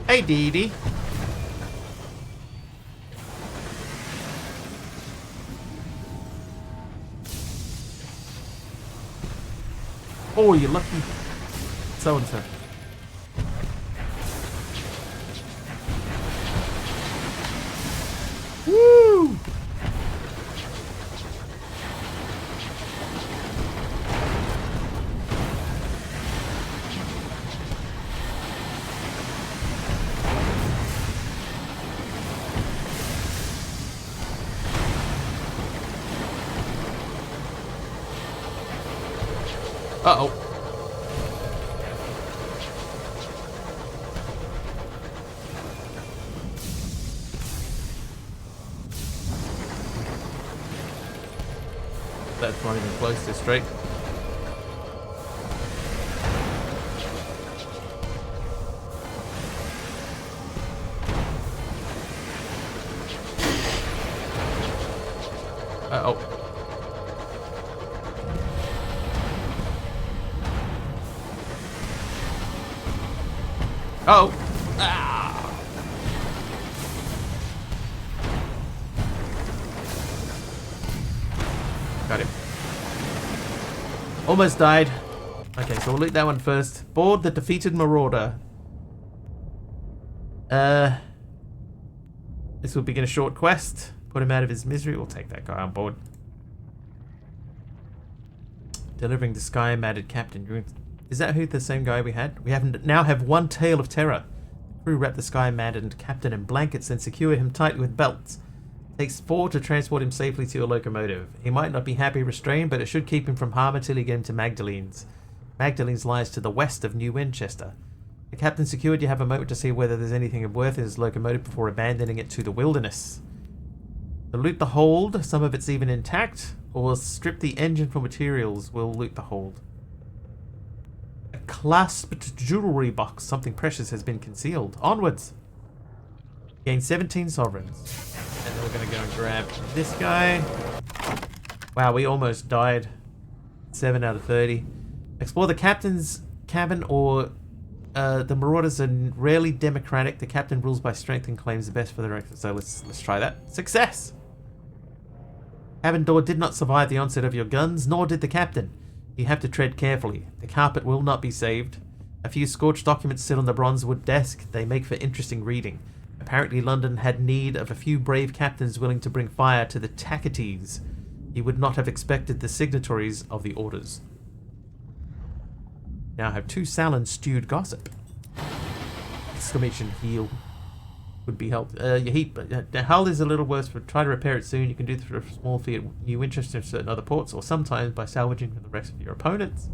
Hey, Dee Dee. Oh, you lucky so-and-so. Woo! Uh-oh. That's not even close to straight. Uh-oh. Uh-oh. Ah. Got him. Almost died. Okay, so we'll loot that one first. Board the defeated marauder. This will begin a short quest. Put him out of his misery. We'll take that guy on board. Delivering the sky-matted captain. Is that the same guy we had? We now have one tale of terror. The crew wrap the sky-maddened captain in blankets and secure him tightly with belts. It takes 4 to transport him safely to your locomotive. He might not be happy restrained, but it should keep him from harm until you get him to Magdalene's. Magdalene's lies to the west of New Winchester. The captain secured, you have a moment to see whether there's anything of worth in his locomotive before abandoning it to the wilderness. To loot the hold, some of it's even intact, or strip the engine for materials. We'll loot the hold. A clasped jewelry box. Something precious has been concealed. Onwards. Gain 17 sovereigns. And then we're going to go and grab this guy. Wow, we almost died. 7 out of 30. Explore the captain's cabin or... the marauders are rarely democratic. The captain rules by strength and claims the best for the director. So let's try that. Success! Cabin door did not survive the onset of your guns, nor did the captain. You have to tread carefully. The carpet will not be saved. A few scorched documents sit on the bronzewood desk. They make for interesting reading. Apparently London had need of a few brave captains willing to bring fire to the Tacites. You would not have expected the signatories of the orders. Now I have 2 Salon stewed gossip. Exclamation heal would be helped. Your heat, the hull is a little worse, but try to repair it soon. You can do this for a small fee at New Winchester and certain other ports, or sometimes by salvaging from the rest of your opponents.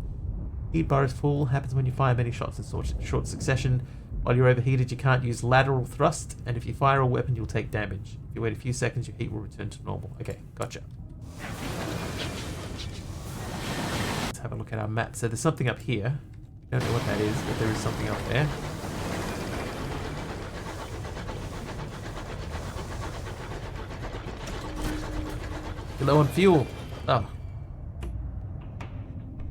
Heat bar is full. Happens when you fire many shots in short succession. While you're overheated, you can't use lateral thrust, and if you fire a weapon, you'll take damage. If you wait a few seconds, your heat will return to normal. Okay, gotcha. Let's have a look at our map. So there's something up here. Don't know what that is, but there is something up there. You're low on fuel. Oh.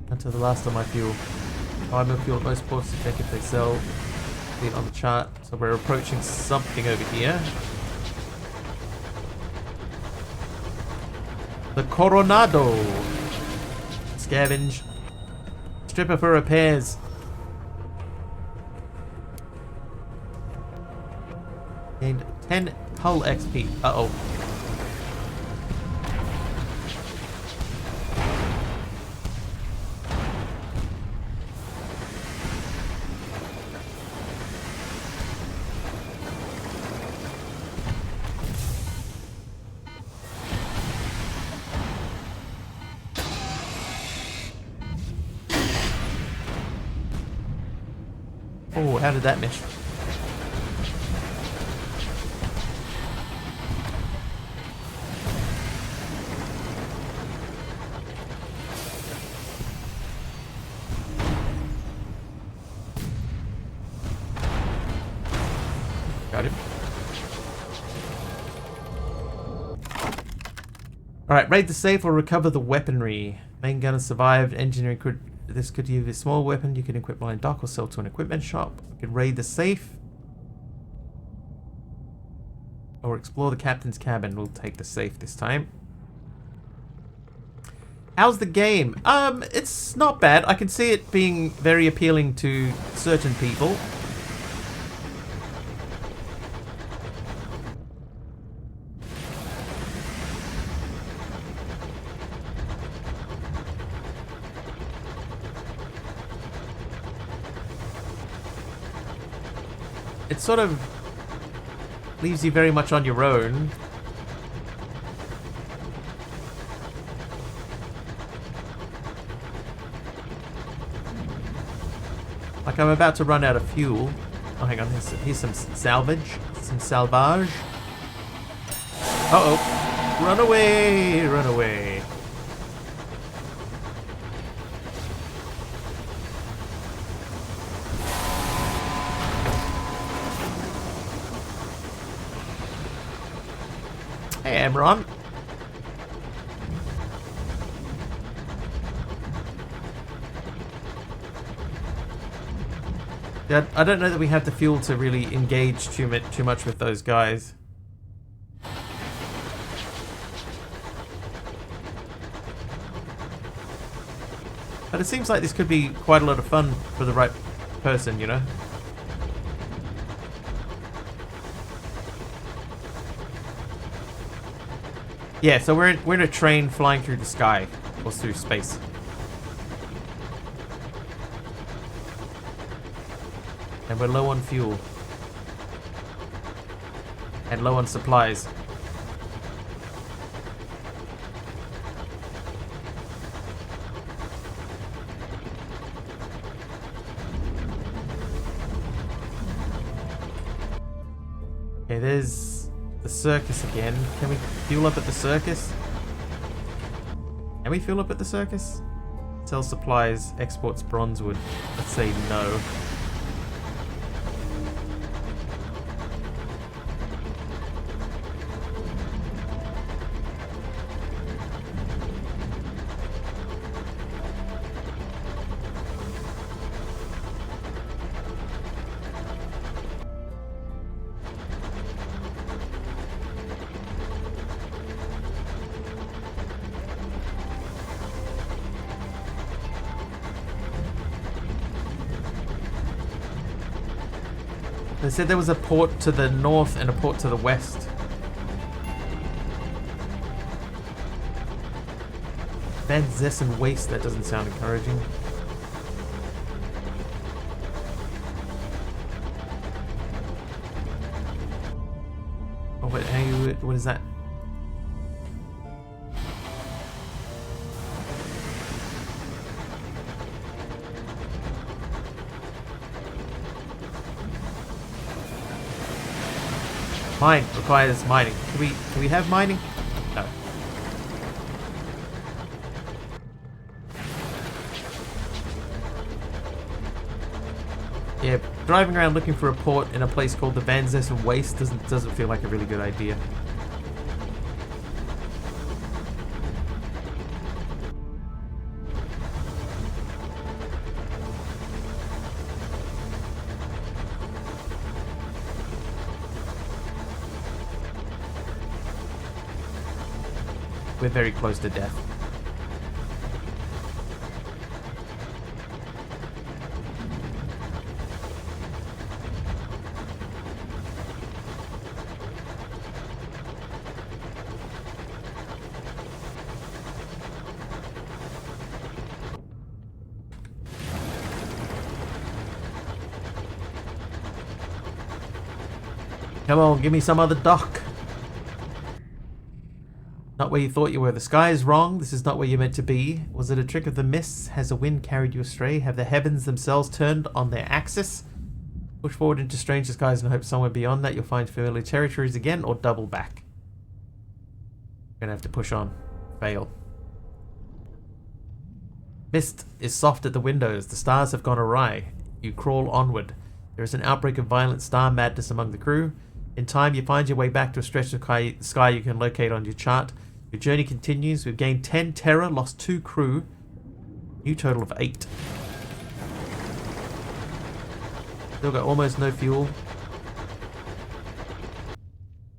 Until the last of my fuel. I'm on fuel at most ports to check if they sell it on the chart. So we're approaching something over here. The Coronado. Scavenge. Stripper for repairs. Gained 10 hull XP. Uh-oh. Oh, how did that miss? Got him. Alright, raid the safe or recover the weaponry. Main gunner survived. Engineering could... This could give you a small weapon you can equip while in dock or sell to an equipment shop. You can raid the safe. Or explore the captain's cabin. We'll take the safe this time. How's the game? It's not bad. I can see it being very appealing to certain people. It sort of leaves you very much on your own. Like I'm about to run out of fuel. Oh, hang on. Here's some salvage. Some salvage. Uh-oh. Run away! Run away. Hey, Amron. Yeah, I don't know that we have the fuel to really engage too much with those guys. But it seems like this could be quite a lot of fun for the right person, you know? Yeah, so we're in a train flying through the sky, or through space. And we're low on fuel. And low on supplies. Okay, there's the circus again. Can we fuel up at the circus? Can we fuel up at the circus? Sell supplies, exports bronzewood. Let's say no. They said there was a port to the north and a port to the west. Van Zessen Waste, that doesn't sound encouraging. Oh wait, what is that? Mine requires mining. Can we have mining? No. Yeah, driving around looking for a port in a place called the Van Zessen Waste doesn't feel like a really good idea. We're very close to death. Come on, give me some other dock. Not where you thought you were. The sky is wrong. This is not where you're meant to be. Was it a trick of the mists? Has the wind carried you astray? Have the heavens themselves turned on their axis? Push forward into stranger skies and hope somewhere beyond that you'll find familiar territories again, or double back. You're gonna have to push on. Fail. Mist is soft at the windows. The stars have gone awry. You crawl onward. There is an outbreak of violent star madness among the crew. In time, you find your way back to a stretch of sky you can locate on your chart. Your journey continues. We've gained 10 terror, lost 2 crew. New total of 8. Still got almost no fuel.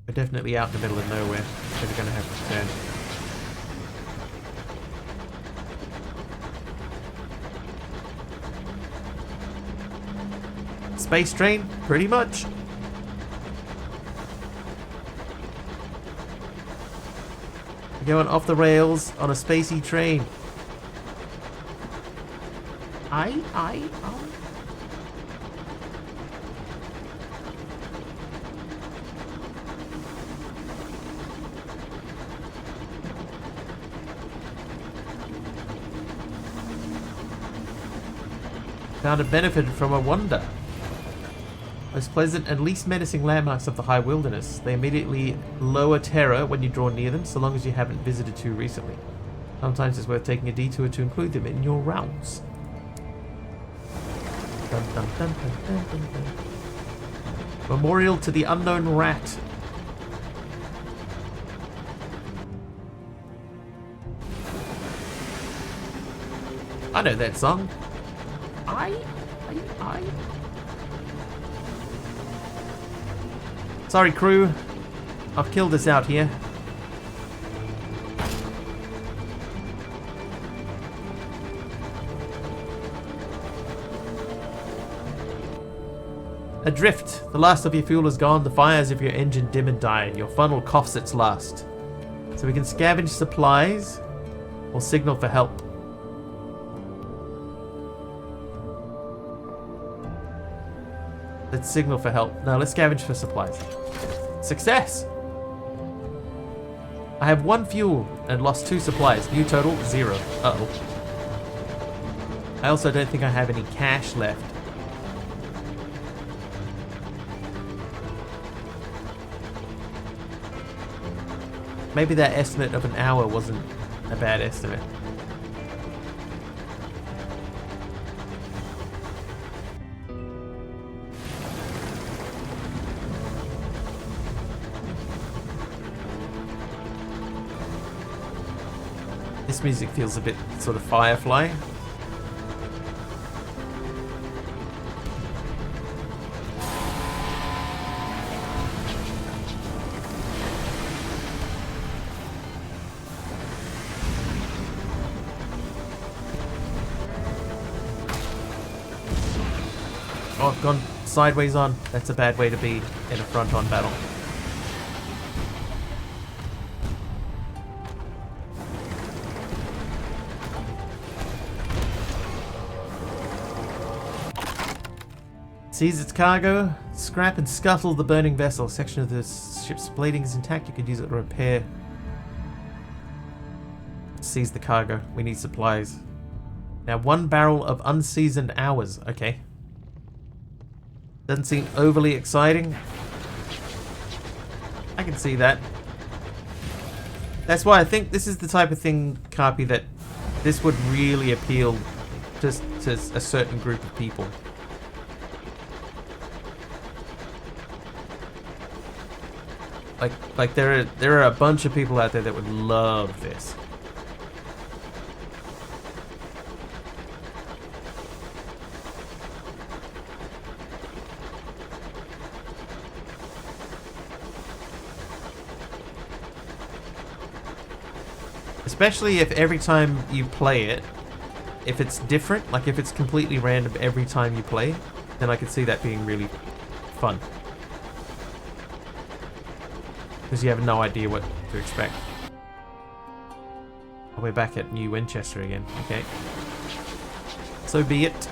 We're definitely out in the middle of nowhere. So we're going to have to turn. Space train? Pretty much. We're going off the rails on a spacey train. Aye. Found a benefit from a wonder. Most pleasant and least menacing landmarks of the high wilderness. They immediately lower terror when you draw near them, so long as you haven't visited too recently. Sometimes it's worth taking a detour to include them in your rounds. Dun, dun, dun, dun, dun, dun, dun. Memorial to the Unknown Rat. I know that song. I. Sorry, crew. I've killed us out here. Adrift. The last of your fuel is gone. The fires of your engine dim and die. Your funnel coughs its last. So we can scavenge supplies or signal for help. Let's signal for help. No, let's scavenge for supplies. Success! I have 1 fuel and lost 2 supplies. New total, 0. Uh-oh. I also don't think I have any cash left. Maybe that estimate of an hour wasn't a bad estimate. This music feels a bit sort of Firefly. Oh, I've gone sideways on. That's a bad way to be in a front-on battle. Seize its cargo, scrap and scuttle the burning vessel. A section of the ship's plating is intact. You could use it to repair. Seize the cargo. We need supplies. Now, 1 barrel of unseasoned hours. Okay. Doesn't seem overly exciting. I can see that. That's why I think this is the type of thing, Carpy, that this would really appeal just to a certain group of people. Like there are a bunch of people out there that would love this. Especially if every time you play it, if it's different, like if it's completely random every time you play, then I could see that being really fun. Because you have no idea what to expect. Oh, we're back at New Winchester again. Okay. So be it.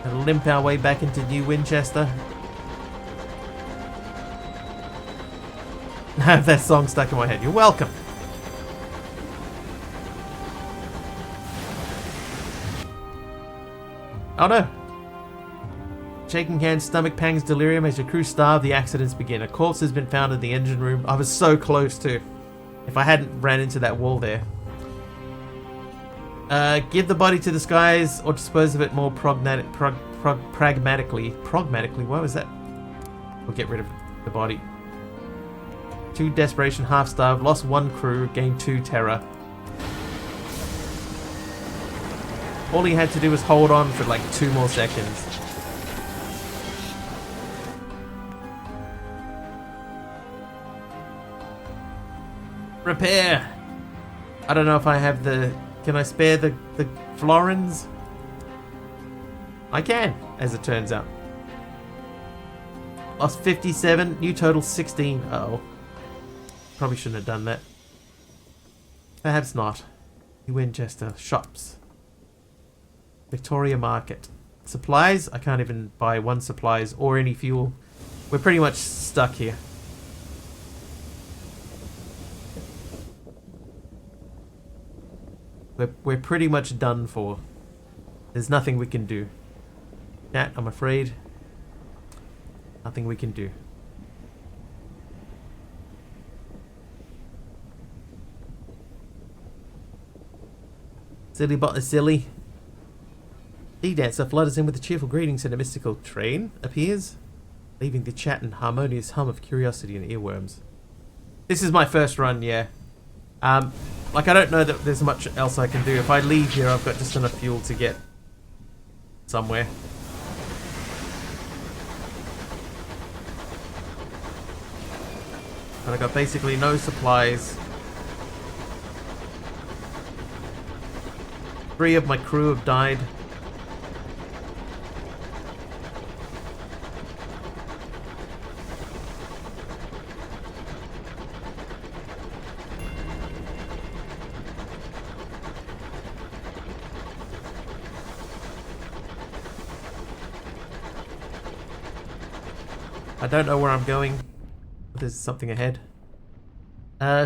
And limp our way back into New Winchester. I have that song stuck in my head. You're welcome. Oh no. Shaking hands, stomach pangs, delirium as your crew starve, the accidents begin. A corpse has been found in the engine room. I was so close to. If I hadn't ran into that wall there. Give the body to the skies or dispose of it more pragmatically. Pragmatically, what was that? We'll get rid of the body. 2 desperation, half starved, lost 1 crew, gained 2 terror. All he had to do was hold on for like 2 more seconds. Repair! I don't know if I have the... Can I spare the florins? I can, as it turns out. Lost 57, new total 16. Uh-oh. Probably shouldn't have done that. Perhaps not. New Winchester. Shops. Victoria Market. Supplies? I can't even buy 1 supplies or any fuel. We're pretty much stuck here. We're pretty much done for. There's nothing we can do. That, I'm afraid. Nothing we can do. Silly bot is silly. The dancer flutters in with a cheerful greetings and a mystical train appears. leaving the chat in harmonious hum of curiosity and earworms. This is my first run, yeah. Like, I don't know that there's much else I can do. If I leave here, I've got just enough fuel to get somewhere. But I got basically no supplies. 3 of my crew have died. I don't know where I'm going. There's something ahead.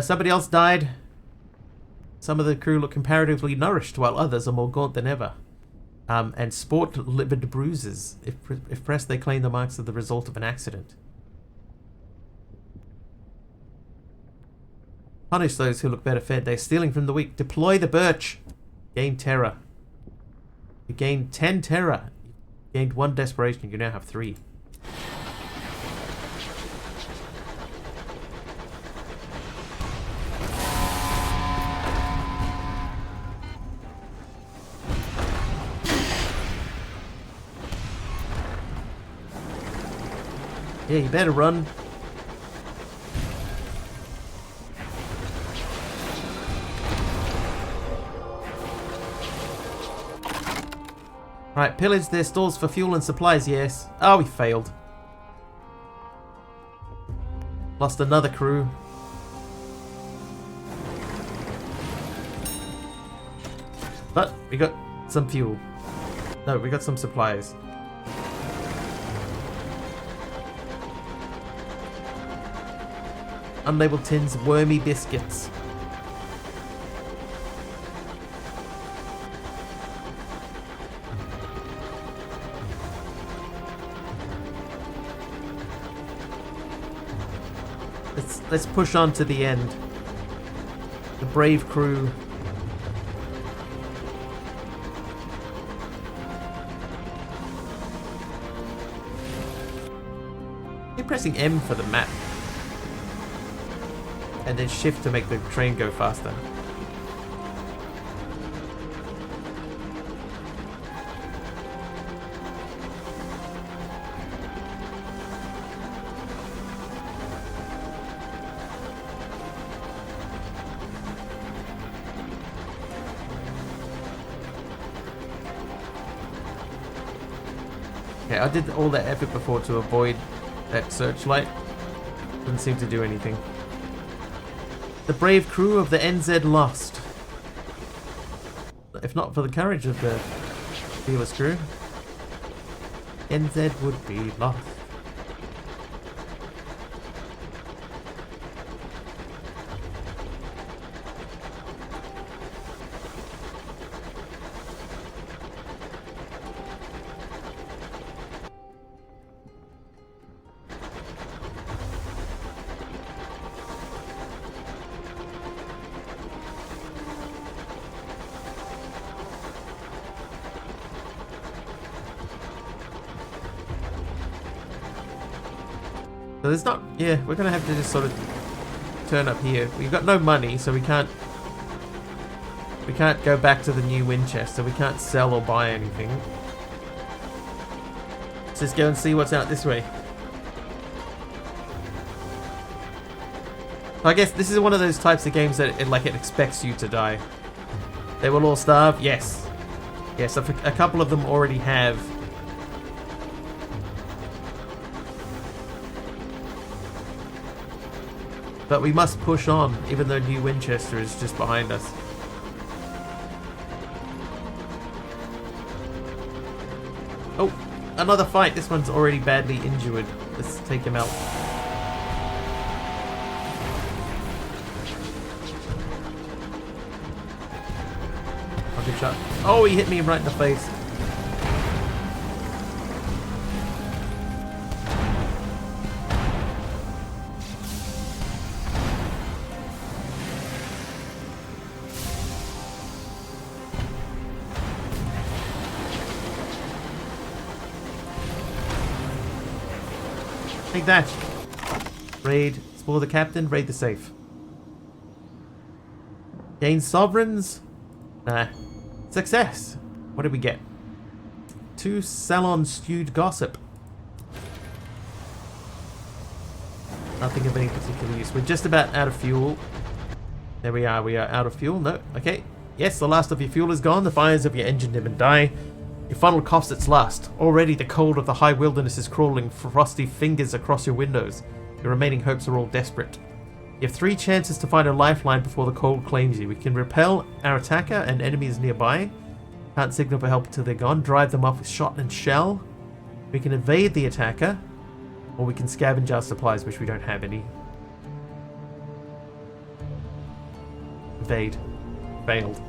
Somebody else died. Some of the crew look comparatively nourished, while others are more gaunt than ever. And sport livid bruises. If pressed, they claim the marks are the result of an accident. Punish those who look better fed. They're stealing from the weak. Deploy the birch. Gain terror. You gained 10 terror. You gained 1 desperation. You now have 3. Yeah, you better run. Right, pillage their stores for fuel and supplies, yes. Oh, we failed. Lost another crew. But we got some fuel. No, we got some supplies. Unlabeled tins, wormy biscuits. Let's push on to the end. The brave crew. You're pressing M for the map. And then shift to make the train go faster. Okay, I did all that effort before to avoid that searchlight. Didn't seem to do anything. The brave crew of the NZ lost. If not for the courage of the fearless crew, NZ would be lost. So there's not, yeah, we're gonna have to just sort of turn up here. We've got no money, so we can't go back to the new Winchester. We can't sell or buy anything. Let's just go and see what's out this way. I guess this is one of those types of games that it expects you to die. They will all starve? Yes. Yes, a couple of them already have. But we must push on, even though New Winchester is just behind us. Oh, another fight. This one's already badly injured. Let's take him out. Oh, good shot. Oh, he hit me right in the face. Take that. Raid. Spoil the captain. Raid the safe. Gain sovereigns. Nah. Success. What did we get? 2 salon stewed gossip. Nothing of any particular use. We're just about out of fuel. There we are. We are out of fuel. No. Okay. Yes, the last of your fuel is gone. The fires of your engine dim and die. Your funnel coughs its last. Already the cold of the high wilderness is crawling frosty fingers across your windows. Your remaining hopes are all desperate. You have 3 chances to find a lifeline before the cold claims you. We can repel our attacker and enemies nearby. Can't signal for help until they're gone. Drive them off with shot and shell. We can evade the attacker. Or we can scavenge our supplies, which we don't have any. Evade. Failed.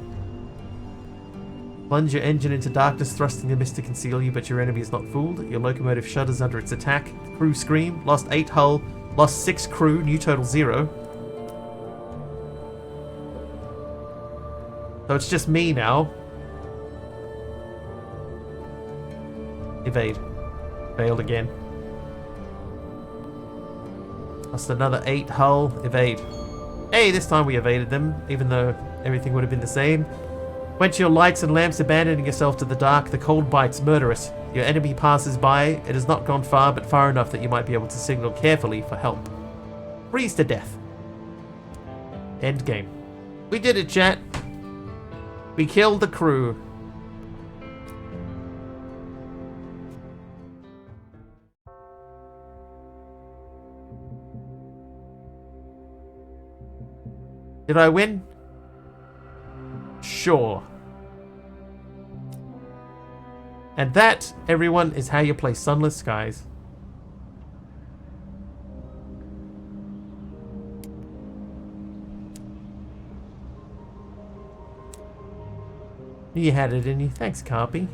Plunge your engine into darkness, thrusting the mist to conceal you, but your enemy is not fooled. Your locomotive shudders under its attack. Crew scream. Lost 8 hull. Lost 6 crew. New total 0. So it's just me now. Evade. Failed again. Lost another 8 hull. Evade. Hey, this time we evaded them, even though everything would have been the same. Quench your lights and lamps, abandoning yourself to the dark. The cold bites murderous. Your enemy passes by. It has not gone far, but far enough that you might be able to signal carefully for help. Freeze to death. End game. We did it, chat. We killed the crew. Did I win? Sure. And that, everyone, is how you play Sunless Skies. You had it in you. Thanks, Carpy.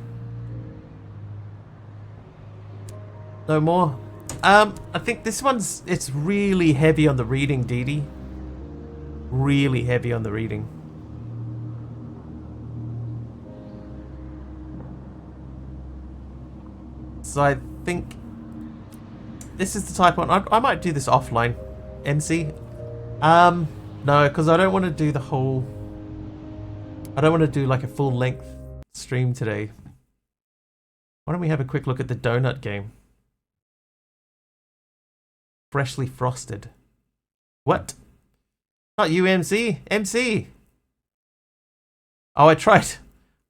No more? I think this one's... It's really heavy on the reading, Dee Dee. Really heavy on the reading. So I think this is the type one. I might do this offline, MC. No, because I don't want to do the whole. I don't want to do like a full length stream today. Why don't we have a quick look at the donut game? Freshly frosted. What? Not you, MC. MC. Oh, I tried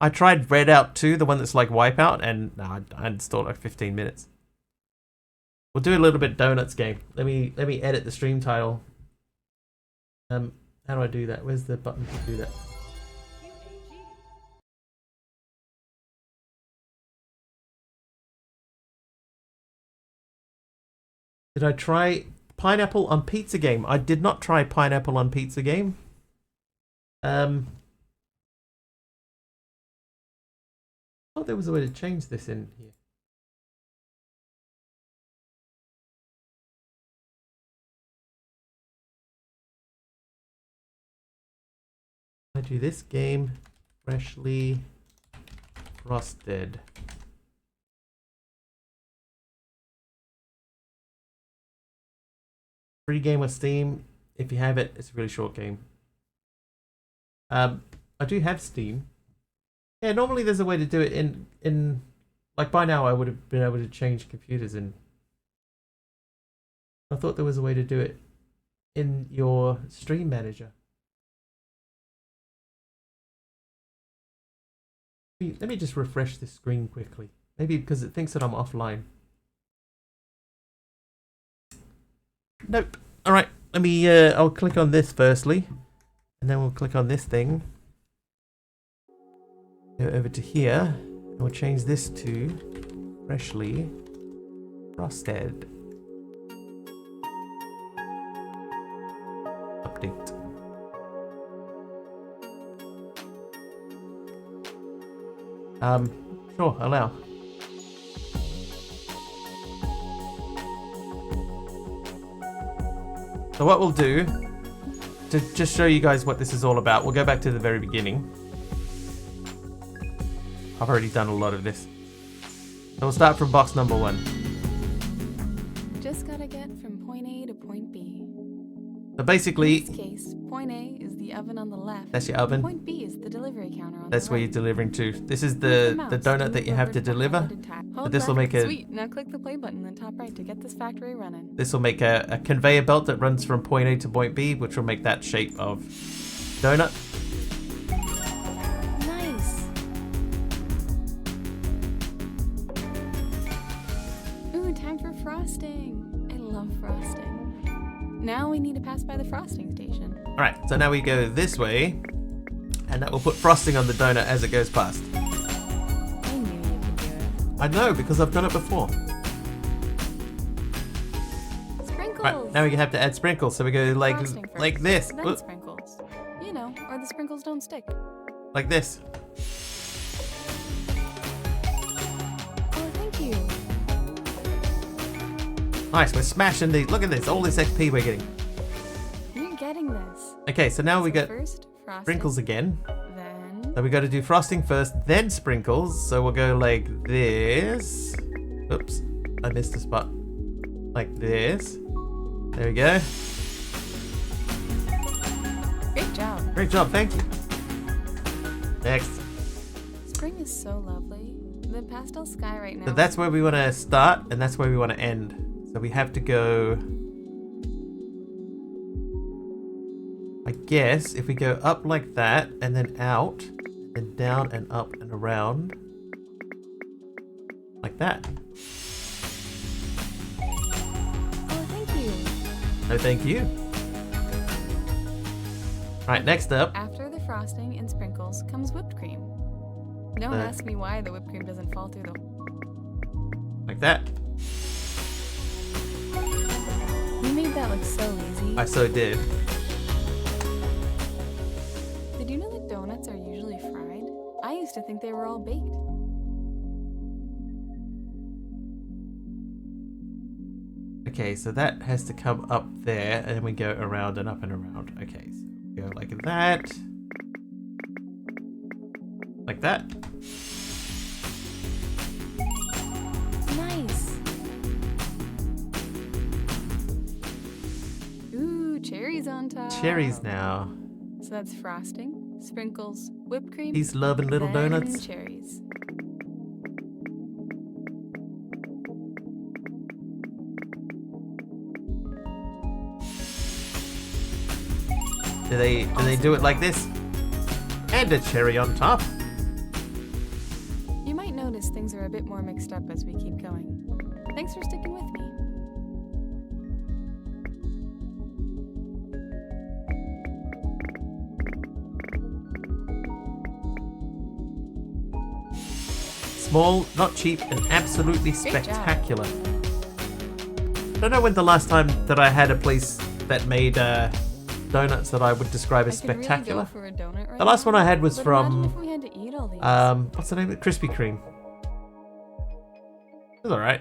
Redout 2, the one that's like Wipeout, and no, I installed like 15 minutes. We'll do a little bit Donuts game. Let me edit the stream title. How do I do that? Where's the button to do that? Did I try Pineapple on Pizza Game? I did not try Pineapple on Pizza Game. Oh, there was a way to change this in here. I do this game freshly frosted. Free game with Steam. If you have it, it's a really short game. I do have Steam. Yeah, normally there's a way to do it in like by now I would have been able to change computers and I thought there was a way to do it in your stream manager. Let me just refresh this screen quickly. Maybe because it thinks that I'm offline. Nope. Alright, let me I'll click on this firstly. And then we'll click on this thing. Go over to here, and we'll change this to freshly frosted. Update. Sure, allow. So what we'll do, to just show you guys what this is all about, we'll go back to the very beginning. I've already done a lot of this. So we'll start from box number 1. just gotta get from point A to point B. So basically, In this case, point A is the oven on the left. that's your oven. Point B is the delivery counter on That's the where right. you're delivering to. This is Move the mouse donut and that you move have over to the deliver. highlighted tab. Hold this will left. make a- Sweet. Now click the play button in the top right to get this factory running. This will make a conveyor belt that runs from point A to point B, which will make that shape of donut. Nice. Ooh, time for frosting. I love frosting. Now we need to pass by the frosting station. Alright, so now we go this way, and that will put frosting on the donut as it goes past. I knew you could do it. I know, because I've done it before. Sprinkles. Right, now we have to add sprinkles, so we go like Frosting first, like this. Then Ooh, sprinkles. You know, or the sprinkles don't stick. like this. Oh, thank you. Nice, we're smashing these. Look at this, all this XP we're getting. You're getting this. Okay, so now we So get first frosting, sprinkles again. then So we got to do frosting first, then sprinkles. So we'll go like this. Oops, I missed a spot. Like this. There we go. great job. Great job, thank you. Next. Spring is so lovely. The pastel sky right now. So that's where we want to start, and that's where we want to end. So we have to go... I guess if we go up like that, and then out, and down and up and around. Like that. Oh, thank you. No thank you. Right, next up. After the frosting and sprinkles comes whipped cream. Don't ask me why the whipped cream doesn't fall through the... Like that. You made that look so easy. I so did. Did you know that donuts are usually fried? I used to think they were all baked. Okay, so that has to come up there, and then we go around and up and around. Okay, so we go like that. Like that. Nice. Ooh, cherries on top. Cherries now. So that's frosting, sprinkles, whipped cream, These loving little then donuts. cherries. Do they do it like this? And a cherry on top. You might notice things are a bit more mixed up as we keep going. Thanks for sticking with me. Small, not cheap, and absolutely Great job. spectacular. I don't know when the last time that I had a place that made donuts that I would describe as I could spectacular. really go for a donut right The last now, one I had was but from imagine if we had to eat all these. what's the name of it? Krispy Kreme. It's alright.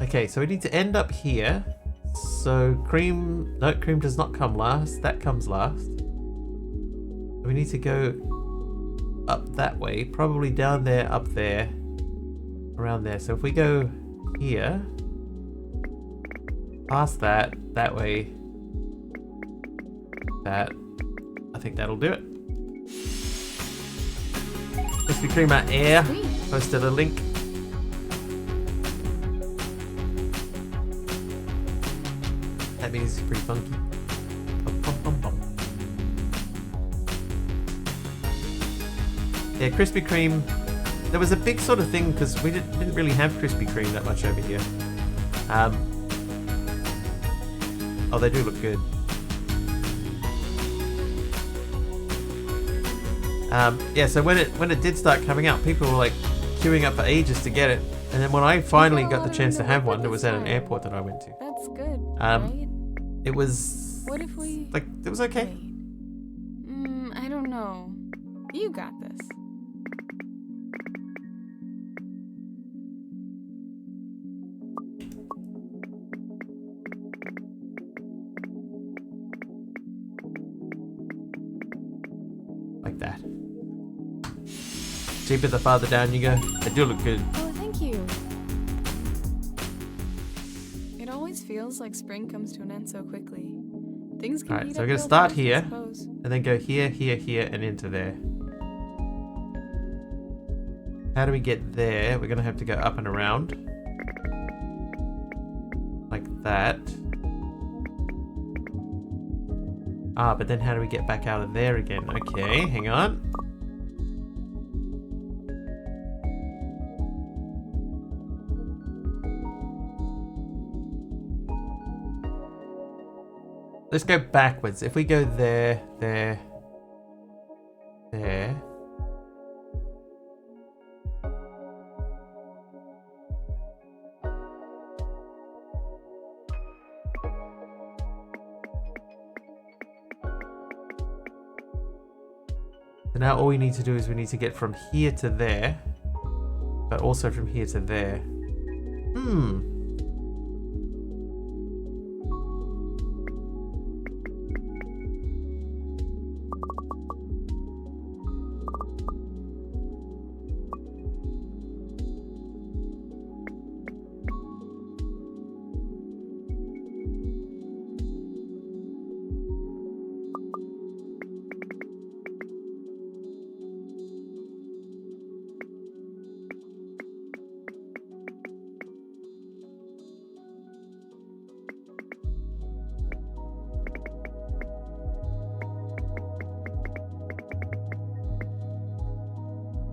Okay, so we need to end up here. So cream, no, cream does not come last. That comes last. We need to go up that way, probably down there, up there, around there. So if we go here, past that, that way, that, I think that'll do it. Krispy Kreme at Air Sweet. posted a link. That means it's pretty funky. Bum, bum, bum, bum. Yeah, Krispy Kreme. There was a big sort of thing because we didn't really have Krispy Kreme that much over here. Oh, they do look good. Yeah, so when it did start coming out, people were like queuing up for ages to get it. And then when I finally got the chance to have one, it was at an airport that I went to. That's good, right? It was What if we... like it was okay. Wait. I don't know. You got this. Like that. Cheaper the farther down you go. They do look good. Oh, thank you. Feels like spring comes to an end so quickly. Things can Alright, heat so up we're gonna real start fast, I here, suppose. and then go here, here, here, and into there. How do we get there? We're gonna have to go up and around. Like that. Ah, but then how do we get back out of there again? Okay, hang on. Let's go backwards. If we go there, there, there. So now all we need to do is we need to get from here to there, but also from here to there.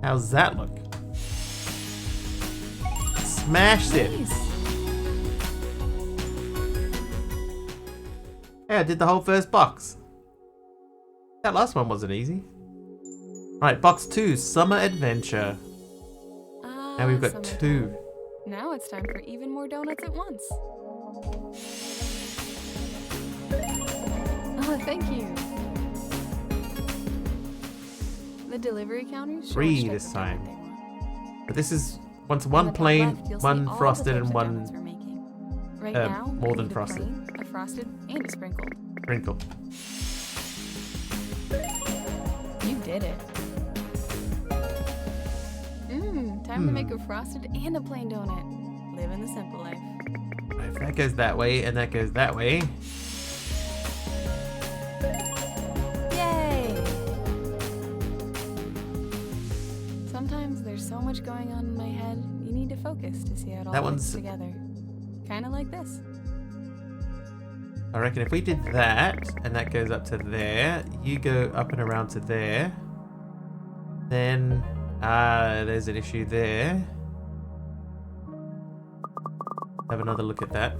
How's that look? Smashed it. Nice. Hey, I did the whole first box. That last one wasn't easy. Right, box 2, Summer Adventure. Now we've got Summertime. 2. Now it's time for even more donuts at once. Oh, thank you. The delivery counters show 3 each type this of donut time. they want. But this is once On one the top plain, left, you'll see one all the frosted, types and of donuts one we're making. Right more now, than we need frosted. A plain, a frosted, and a sprinkled. sprinkle. You did it. Time to make a frosted and a plain donut. Living the simple life. Right, if that goes that way and that goes that way. Yay! Sometimes there's so much going on in my head, you need to focus to see how it all That fits one's- together. Kind of like this. I reckon if we did that, and that goes up to there, you go up and around to there, then, there's an issue there. Have another look at that.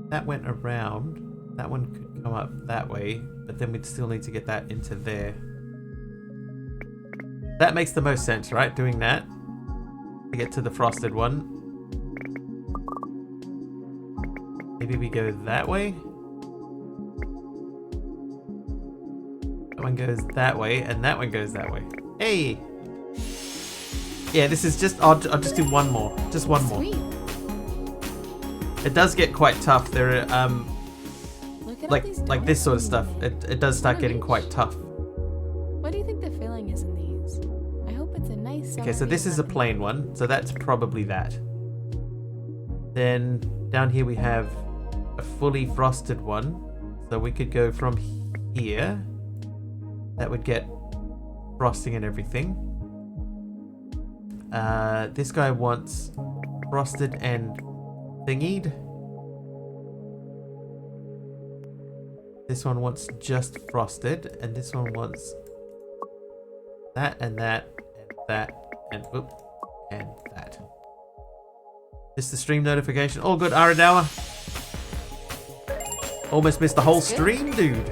That went around. That one could come up that way, but then we'd still need to get that into there. That makes the most sense, right? Doing that to get to the frosted one. Maybe we go that way. That one goes that way, and that one goes that way. Hey! Yeah, this is just... I'll just do one more. Just one more. Sweet. It does get quite tough. There are, Look at all these like this sort of donuts. stuff. It does start What a getting reach. quite tough. What do you think the filling is in these? I hope it's a nice. Okay, so summery this is a lemon. plain one, so that's probably that. Then down here we have a fully frosted one, so we could go from here. That would get frosting and everything. This guy wants frosted and thingied. This one wants just frosted, and this one wants that and that and that and whoop and that. Just the stream notification. All good, Aradawa. Almost missed the whole That's good. stream, dude.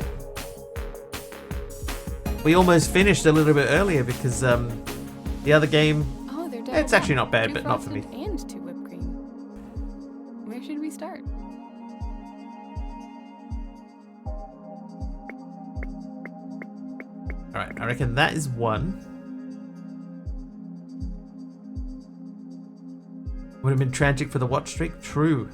We almost finished a little bit earlier because the other game. Oh, they're It's actually not bad, Two but not for me. frosted and 2 whipped cream. Where should we start? Alright, I reckon that is one. Would have been tragic for the watch streak. True.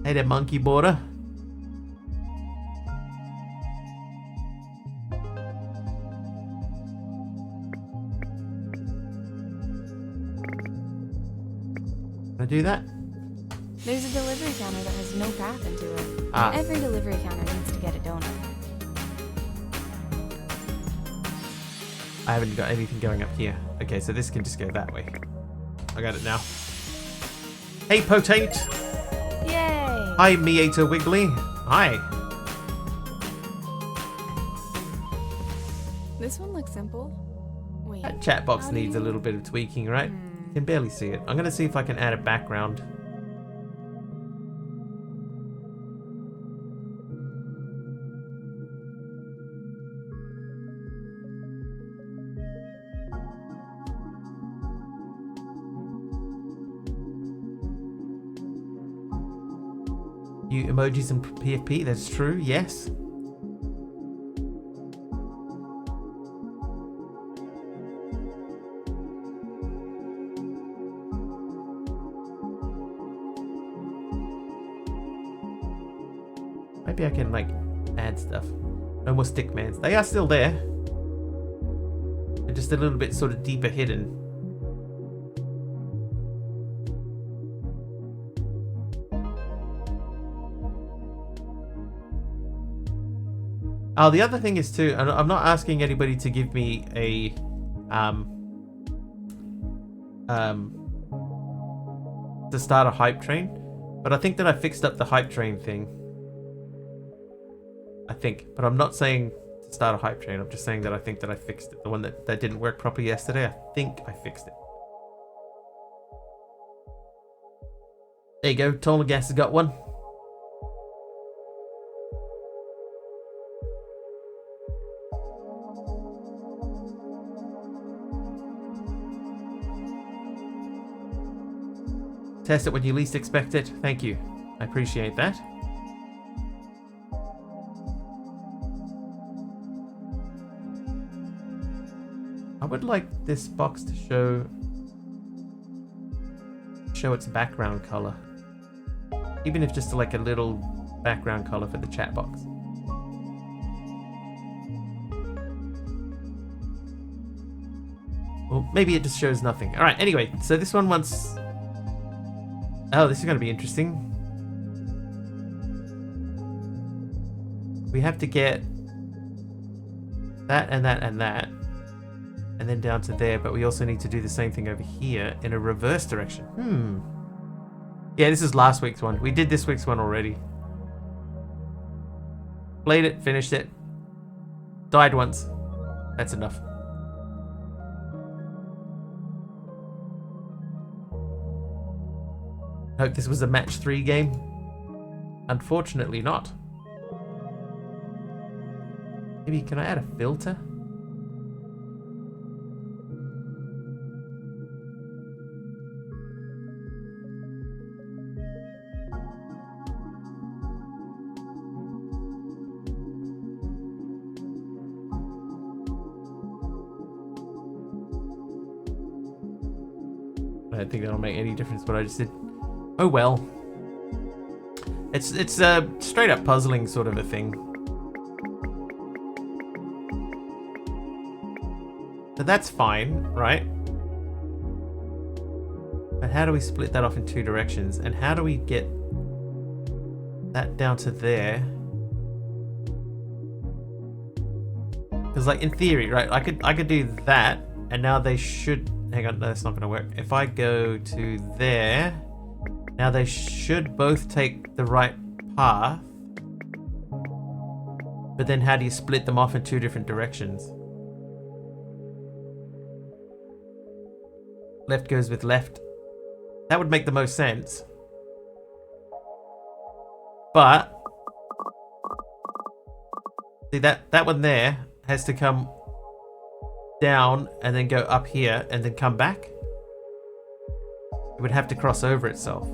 Hey there, monkey border. Can I do that? There's a delivery counter that has no path into it. Ah. Every delivery counter needs to get a donut. I haven't got anything going up here. Okay, so this can just go that way. I got it now. Hey, Potate! Yay! Hi, Meator Wiggly. Hi. This one looks simple. Wait. That chat box how do needs a you- little bit of tweaking, right? You can barely see it. I'm gonna see if I can add a background. You emojis and PFP, that's true, yes. Maybe I can like add stuff. No more stickmans. They are still there. They're just a little bit sort of deeper hidden. Oh, the other thing is too, and I'm not asking anybody to give me a to start a hype train, but I think that I fixed up the hype train thing. I think, but I'm not saying to start a hype train. I'm just saying that I think that I fixed it. The one that didn't work properly yesterday, I think I fixed it. There you go, Total Gas has got one. Test it when you least expect it. Thank you. I appreciate that. I would like this box to show its background color. Even if just like a little background color for the chat box. Well, maybe it just shows nothing. Alright, anyway, so this one wants... Oh, this is going to be interesting. We have to get that and that and that. And then down to there, but we also need to do the same thing over here in a reverse direction. Yeah, this is last week's one. We did this week's one already. Played it, finished it. Died once. That's enough. Hope this was a match 3 game. Unfortunately not. Maybe can I add a filter? I don't think that'll make any difference what I just did. Oh well. It's a straight up puzzling sort of a thing. So that's fine, right? But how do we split that off in 2 directions? And how do we get that down to there? Because like in theory, right, I could do that, and now they should... Hang on, no, that's not going to work. If I go to there, now they should both take the right path. But then how do you split them off in 2 different directions? Left goes with left. That would make the most sense. But see that one there has to come down and then go up here and then come back. It would have to cross over itself.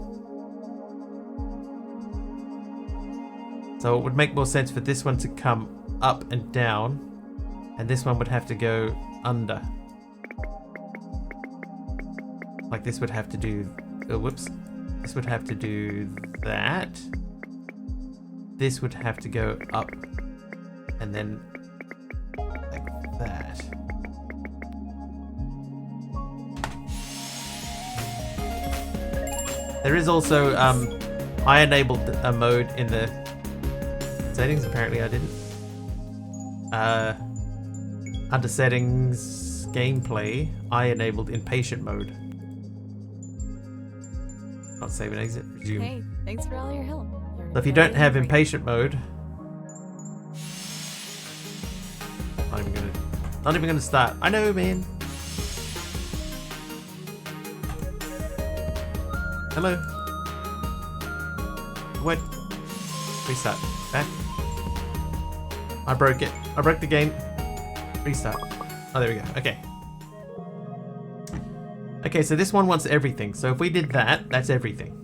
So it would make more sense for this one to come up and down, and this one would have to go under. Like this would have to do... Oh, whoops. This would have to do that. This would have to go up and then like that. There is also I enabled a mode in the settings. Apparently I didn't. Under settings, gameplay, I enabled impatient mode. Not save and exit, resume. Hey, thanks for all your help. So if you don't have impatient mode, not even gonna start. I know, man. Hello. What? Restart. Back. I broke it. I broke the game. Restart. Oh, there we go. Okay. Okay, so this one wants everything. So if we did that, that's everything.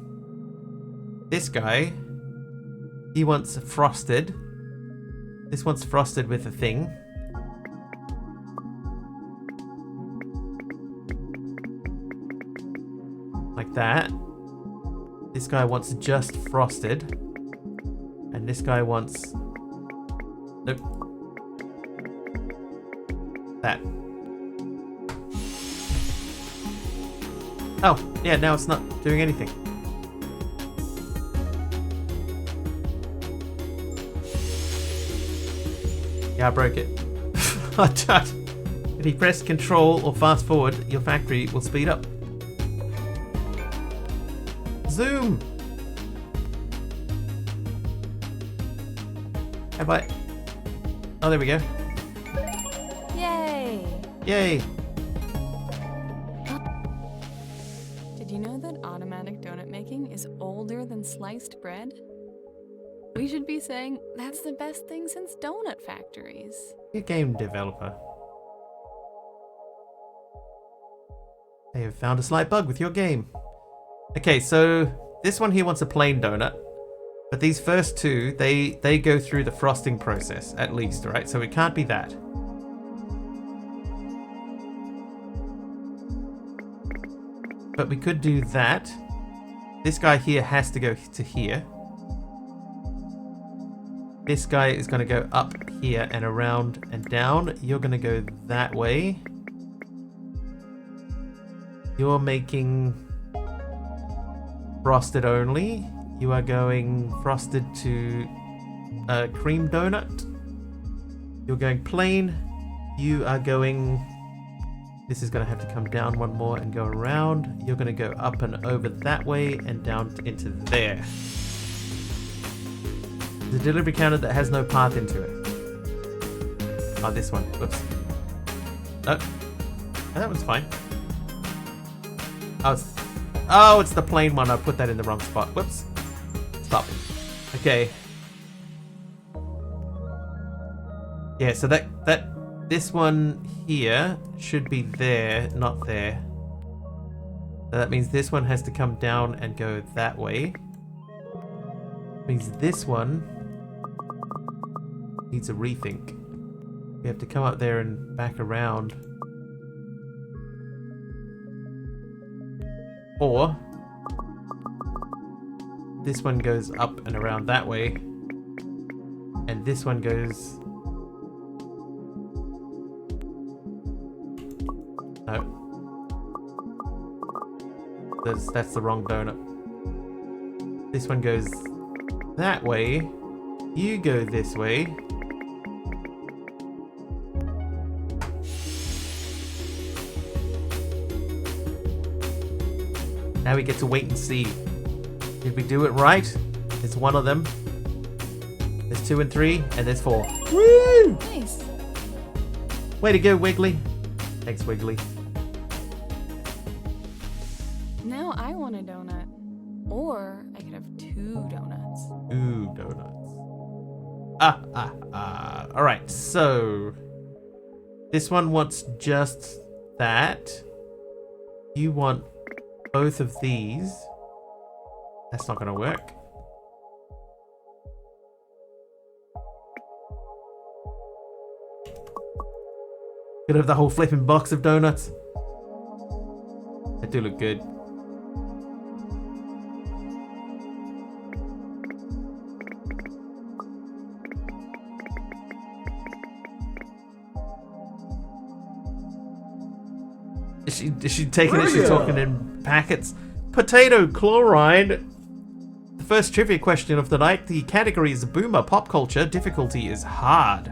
This guy, he wants frosted. This one's frosted with a thing. Like that. This guy wants just frosted. And this guy wants... Nope. That. Oh, yeah, now it's not doing anything. Yeah, I broke it. If you press Control or fast forward, your factory will speed up. Zoom! Have I... Oh, there we go. Yay! Yay! Did you know that automatic donut making is older than sliced bread? We should be saying that's the best thing since donut factories. You're a game developer. They have found a slight bug with your game. Okay, so this one here wants a plain donut. But these first two, they go through the frosting process, at least, right? So it can't be that. But we could do that. This guy here has to go to here. This guy is going to go up here and around and down. You're going to go that way. You're making frosted only. You are going frosted to a cream donut. You're going plain. You are going... This is going to have to come down one more and go around. You're going to go up and over that way and down into there. The delivery counter that has no path into it. Oh, this one. Whoops. Oh, that one's fine. Oh, it's the plain one. I put that in the wrong spot. Whoops. Stop. Okay. Yeah, so this one here should be there, not there. So that means this one has to come down and go that way. Means this one needs a rethink. We have to come up there and back around. Or this one goes up and around that way. And this one goes... No. That's the wrong donut. This one goes that way. You go this way. Now we get to wait and see. Did we do it right? There's one of them. There's 2 and 3, and there's 4. Woo! Nice. Way to go, Wiggly. Thanks, Wiggly. Now I want a donut. Or I could have 2 donuts. Ooh, donuts. Alright, so... This one wants just that. You want both of these. That's not going to work. Could have the whole flipping box of donuts. They do look good. Is she taking it? She's talking in packets. Potato chloride. The first trivia question of the night. The category is boomer pop culture. Difficulty is hard.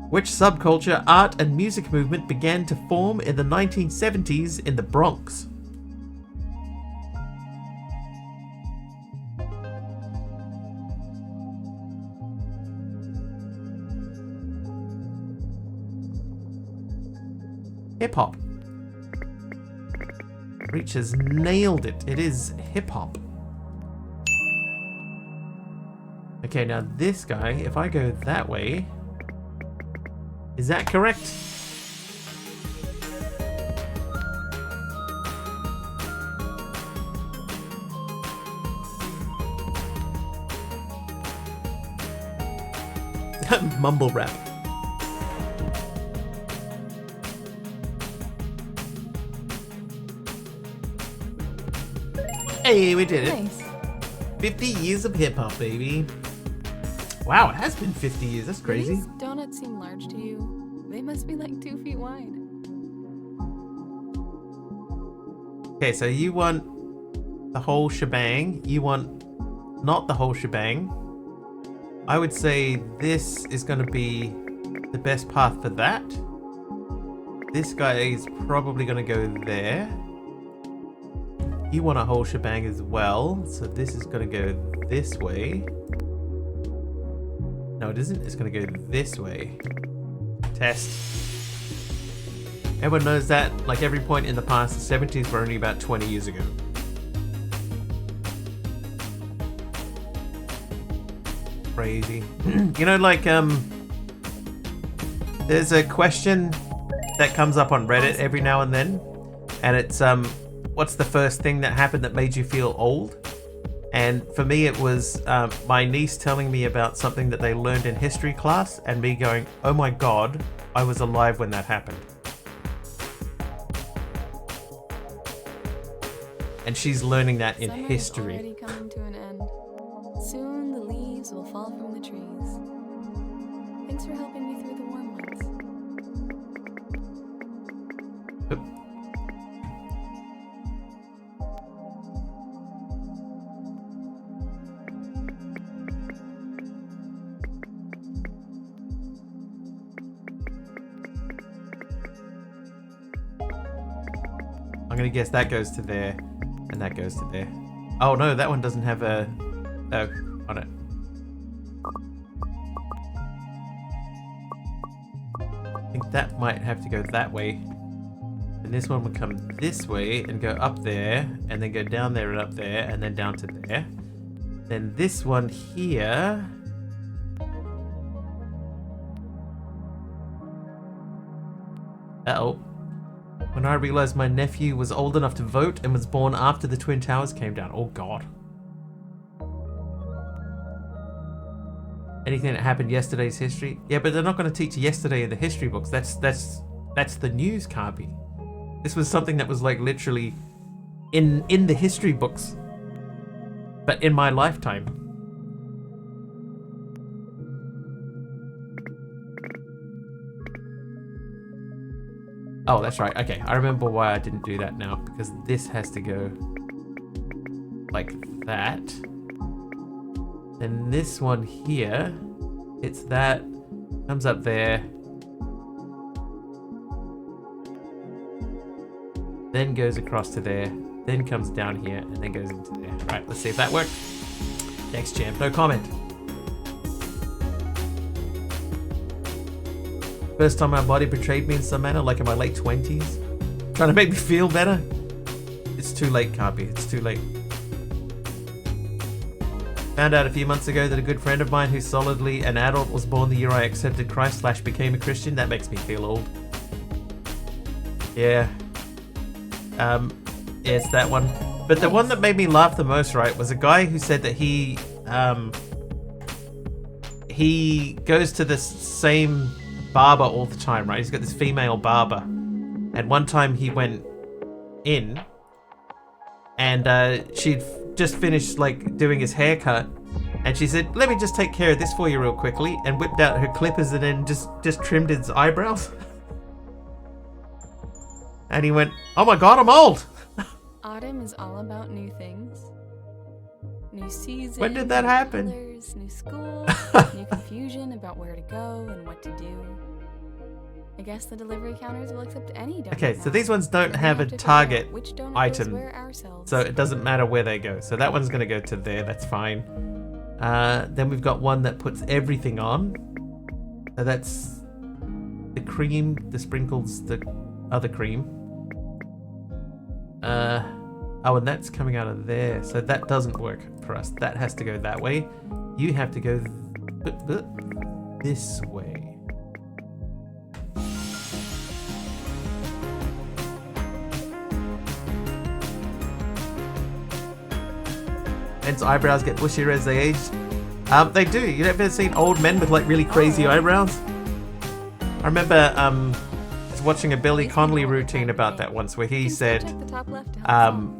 Which subculture, art, and music movement began to form in the 1970s in the Bronx? Hip-hop. Reach has nailed it. It is hip-hop. Okay, now this guy, if I go that way... Is that correct? Mumble rap. Hey, we did it. Nice. 50 years of hip-hop, baby. Wow, it has been 50 years. That's crazy. These donuts seem large to you. They must be like 2 feet wide. Okay, so you want the whole shebang. You want not the whole shebang. I would say this is going to be the best path for that. This guy is probably going to go there. You want a whole shebang as well. So this is going to go this way. No, it isn't. It's going to go this way. Test. Everyone knows that, like every point in the past, the 70s were only about 20 years ago. Crazy. You know, like, there's a question that comes up on Reddit every now and then, and it's, what's the first thing that happened that made you feel old? And for me, it was my niece telling me about something that they learned in history class, and me going, oh my god, I was alive when that happened. And she's learning that in Summer history. is already coming to an end. Soon the leaves will fall from the trees. Thanks for helping me through the warm months. Oop. I'm gonna guess that goes to there, and that goes to there. Oh no, that one doesn't have a... Oh, on it. I think that might have to go that way. And this one would come this way and go up there, and then go down there and up there, and then down to there. Then this one here... Uh-oh. When I realized my nephew was old enough to vote and was born after the Twin Towers came down. Oh god. Anything that happened yesterday's history? Yeah, but they're not going to teach yesterday in the history books. That's the news, can't be. This was something that was like literally in the history books, but in my lifetime. Oh, that's right. Okay, I remember why I didn't do that now, because this has to go like that. Then this one here, it's that, comes up there, then goes across to there, then comes down here, and then goes into there. Right, let's see if that worked. Next champ, no comment. First time my body betrayed me in some manner, like in my late 20s. Trying to make me feel better. It's too late, Carby. It's too late. Found out a few months ago that a good friend of mine who's solidly an adult was born the year I accepted Christ / became a Christian. That makes me feel old. Yeah. Yeah, it's that one. But the one that made me laugh the most, right, was a guy who said that he goes to this same barber all the time, right? He's got this female barber, and one time he went in and she'd just finished like doing his haircut, and she said, let me just take care of this for you real quickly, and whipped out her clippers and then just trimmed his eyebrows. And he went, oh my god, I'm old! Autumn is all about new things. New season. When did that happen? New colors, new school, new confusion about where to go and what to do. I guess the delivery counters will accept any donut Okay, now. so these ones don't We're have gonna a have to figure target out which donut item. goes where ourselves. So it doesn't matter where they go. So that one's going to go to there. That's fine. Then we've got one that puts everything on. So that's the cream, the sprinkles, the other cream. Oh, and that's coming out of there. So that doesn't work for us. That has to go that way. You have to go this way. Men's eyebrows get bushier as they age. They do. You ever seen old men with like really crazy eyebrows? I remember just watching a Billy Connolly routine about that once, where he said, Check the top left to help solve.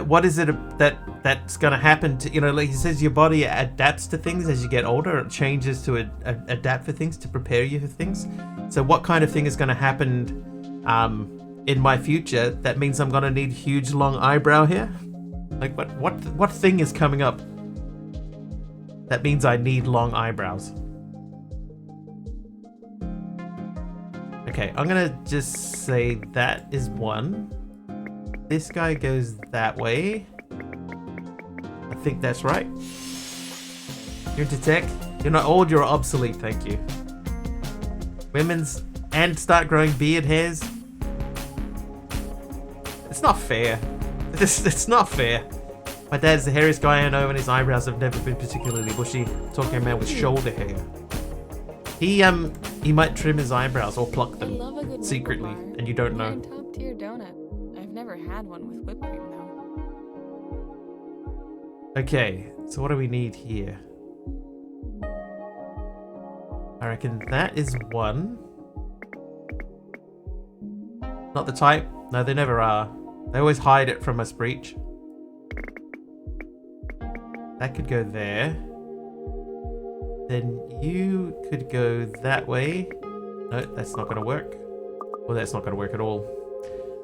what is it that's going to happen to, like he says, your body adapts to things as you get older. It changes to adapt for things, to prepare you for things. So what kind of thing is going to happen in my future that means I'm going to need huge long eyebrow hair? Like what thing is coming up that means I need long eyebrows? Okay, I'm gonna just say that is one. This guy goes that way. I think that's right. You're into tech? You're not old, you're obsolete, thank you. Women's and start growing beard hairs. It's not fair. It's not fair. My dad's the hairiest guy I know, and his eyebrows have never been particularly bushy. Talking a man with shoulder hair. He might trim his eyebrows or pluck I love a them good secretly, milk bar. and you don't And know. top tier donut. I've never had one with whipped cream though. Okay, so what do we need here? I reckon that is one. Not the type. No, they never are. They always hide it from us, Breach. That could go there. Then you could go that way. No, that's not going to work. Well, that's not going to work at all.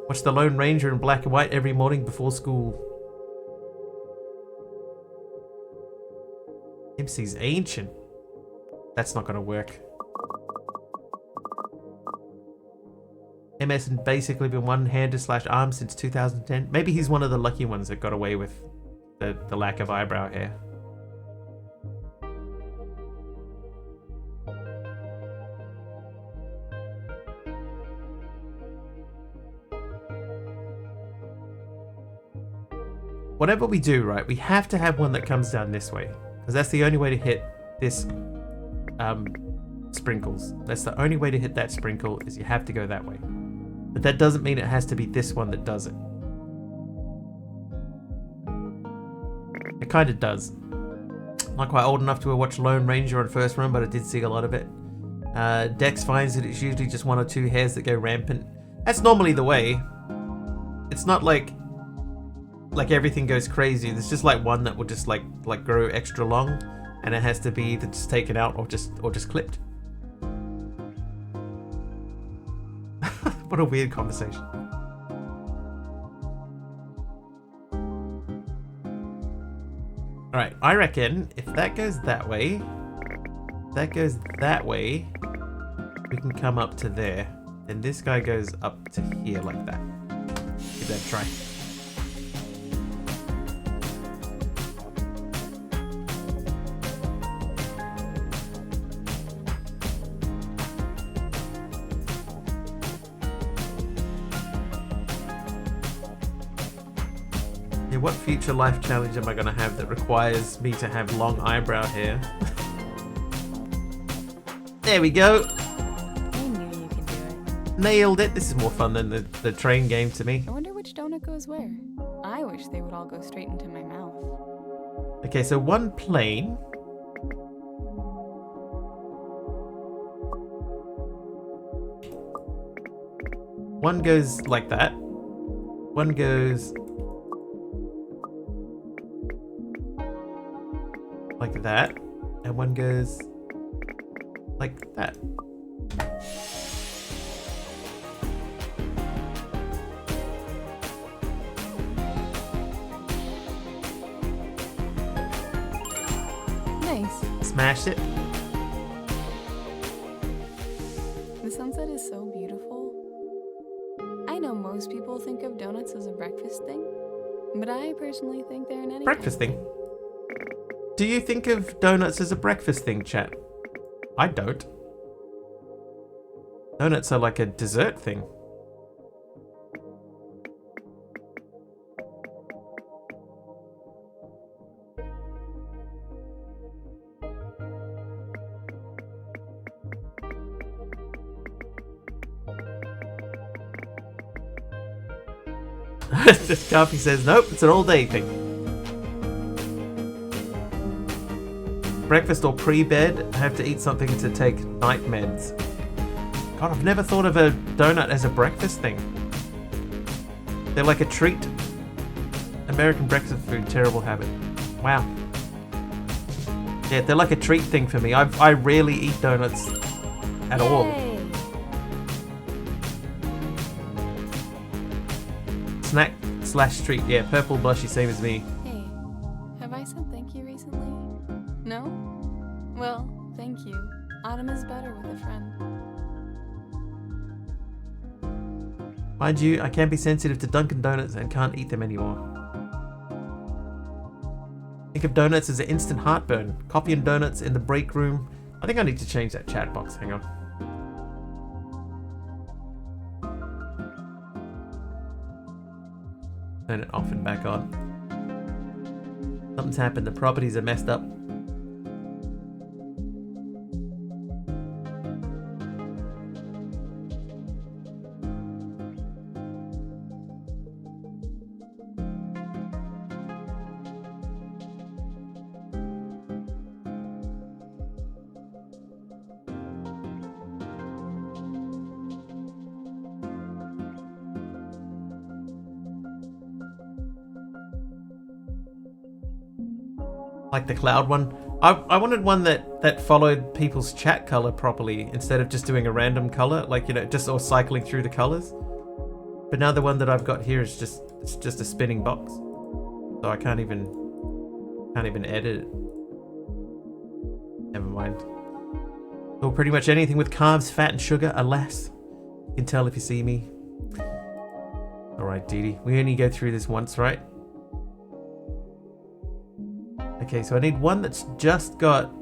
Watch the Lone Ranger in black and white every morning before school. MC's ancient. That's not going to work. MS has basically been one-handed / arm since 2010. Maybe he's one of the lucky ones that got away with the lack of eyebrow hair. Whatever we do, right, we have to have one that comes down this way, because that's the only way to hit this sprinkles. That's the only way to hit that sprinkle, is you have to go that way. But that doesn't mean it has to be this one that does it. It kind of does. I'm not quite old enough to watch Lone Ranger on first run, but I did see a lot of it. Dex finds that it's usually just one or two hairs that go rampant. That's normally the way. It's not like everything goes crazy. There's just like one that will just like grow extra long, and it has to be either just taken out or just clipped. What a weird conversation. Alright, I reckon if that goes that way, we can come up to there. Then this guy goes up to here like that. Give that a try. Yeah, what future life challenge am I going to have that requires me to have long eyebrow hair? There we go. I knew you could do it. Nailed it. This is more fun than the train game to me. I wonder which donut goes where. I wish they would all go straight into my mouth. Okay, so one plain. One goes like that. One goes like that. And one goes like that. Nice. Smashed it. The sunset is so beautiful. I know most people think of donuts as a breakfast thing, but I personally think they're an anything. Breakfast thing? Do you think of donuts as a breakfast thing, chat? I don't. Donuts are like a dessert thing. Carpy says, nope, it's an all-day thing. Breakfast or pre-bed, I have to eat something to take night meds. God, I've never thought of a donut as a breakfast thing. They're like a treat. American breakfast food, terrible habit. Wow. Yeah, they're like a treat thing for me. I rarely eat donuts at all. Snack / treat. Yeah, purple blushy, same as me. Hey, have I said thank you recently? No? Well, thank you. Autumn is better with a friend. Mind you, I can be sensitive to Dunkin' Donuts and can't eat them anymore. Think of donuts as an instant heartburn. Coffee and donuts in the break room. I think I need to change that chat box. Hang on. Turn it off and back on. Something's happened. The properties are messed up. Like the cloud one. I wanted one that followed people's chat color properly instead of just doing a random color, like, you know, just or cycling through the colors. But now the one that I've got here is just a spinning box, so I can't even edit it. Never mind. Or pretty much anything with carbs, fat, and sugar. Alas, you can tell if you see me. All right, Dee Dee, we only go through this once, right? Okay, so I need one that's just got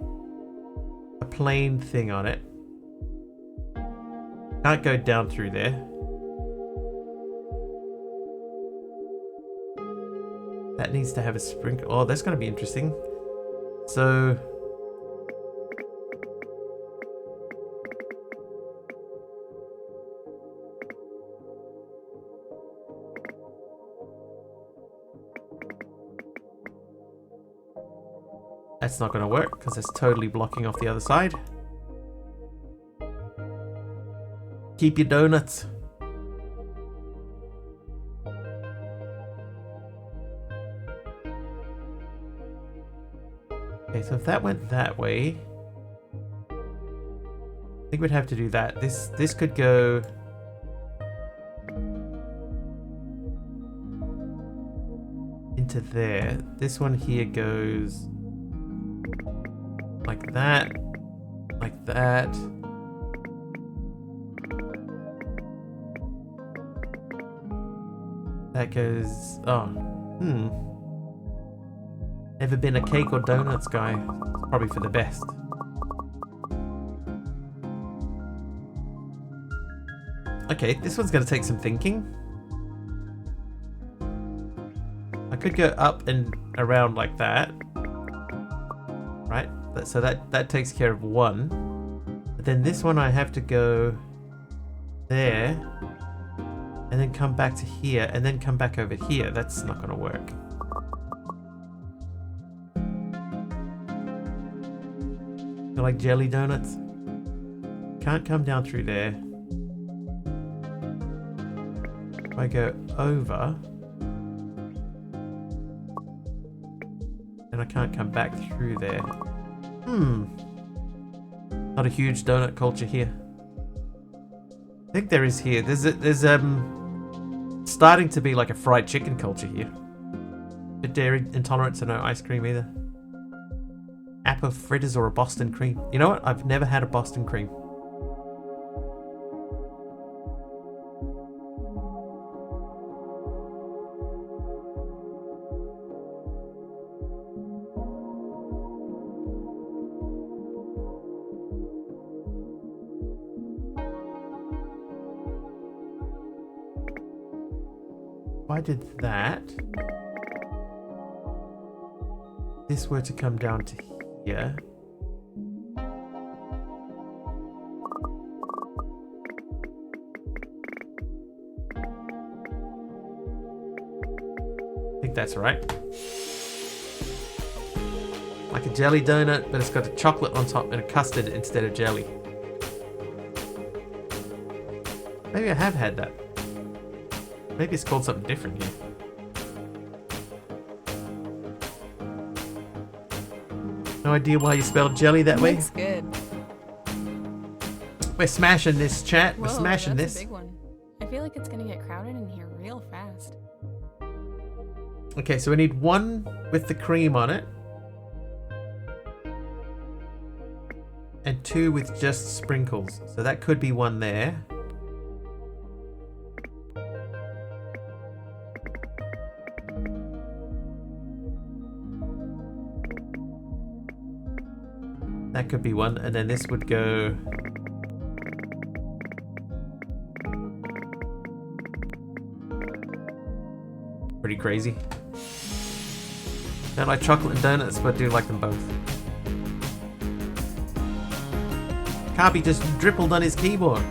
a plain thing on it. Can't go down through there. That needs to have a sprinkle. Oh, that's going to be interesting. So... that's not going to work because it's totally blocking off the other side. Keep your donuts. Okay, so if that went that way, I think we'd have to do that. This could go into there. This one here goes like that, like that. That goes, never been a cake or donuts guy. It's probably for the best. Okay, this one's gonna take some thinking. I could go up and around like that. Right? So that takes care of one. But then this one I have to go there. And then come back to here. And then come back over here. That's not going to work. They're like jelly donuts. Can't come down through there. If I go over... and I can't come back through there. Not a huge donut culture here. I think there is here. There's starting to be like a fried chicken culture here. But dairy intolerant, so no ice cream either. wrap of fritters or a Boston cream. You know what? I've never had a Boston cream. If I did that, this were to come down to here. I think that's right. Like a jelly donut, but it's got a chocolate on top and a custard instead of jelly. Maybe I have had that. Maybe it's called something different here. No idea why you spelled jelly that way. Looks good. We're smashing this, chat. We're Whoa, smashing that's this. a big one. I feel like it's gonna get crowded in here real fast. Okay, so we need one with the cream on it. And two with just sprinkles. So that could be one there. That could be one, and then this would go... pretty crazy. Don't like chocolate and donuts, but I do like them both. Carby just dribbled on his keyboard.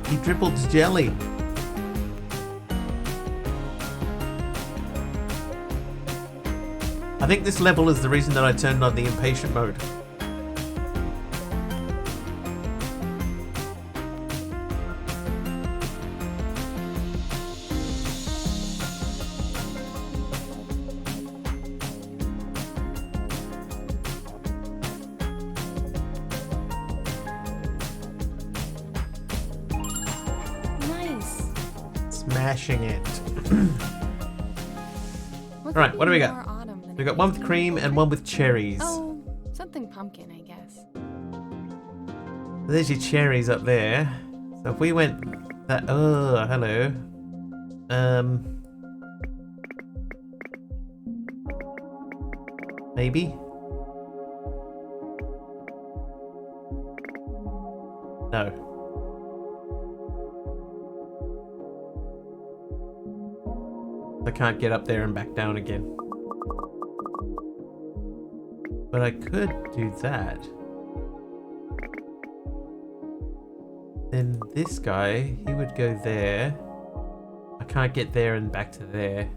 He dribbled jelly. I think this level is the reason that I turned on the impatient mode. Nice. Smashing it. What Alright, could what do be we more got? autumn than We got one with cream and one with cherries. Oh, something pumpkin, I guess. There's your cherries up there. So if we went that... oh, hello. Maybe? No. I can't get up there and back down again. But I could do that. Then this guy, he would go there. I can't get there and back to there.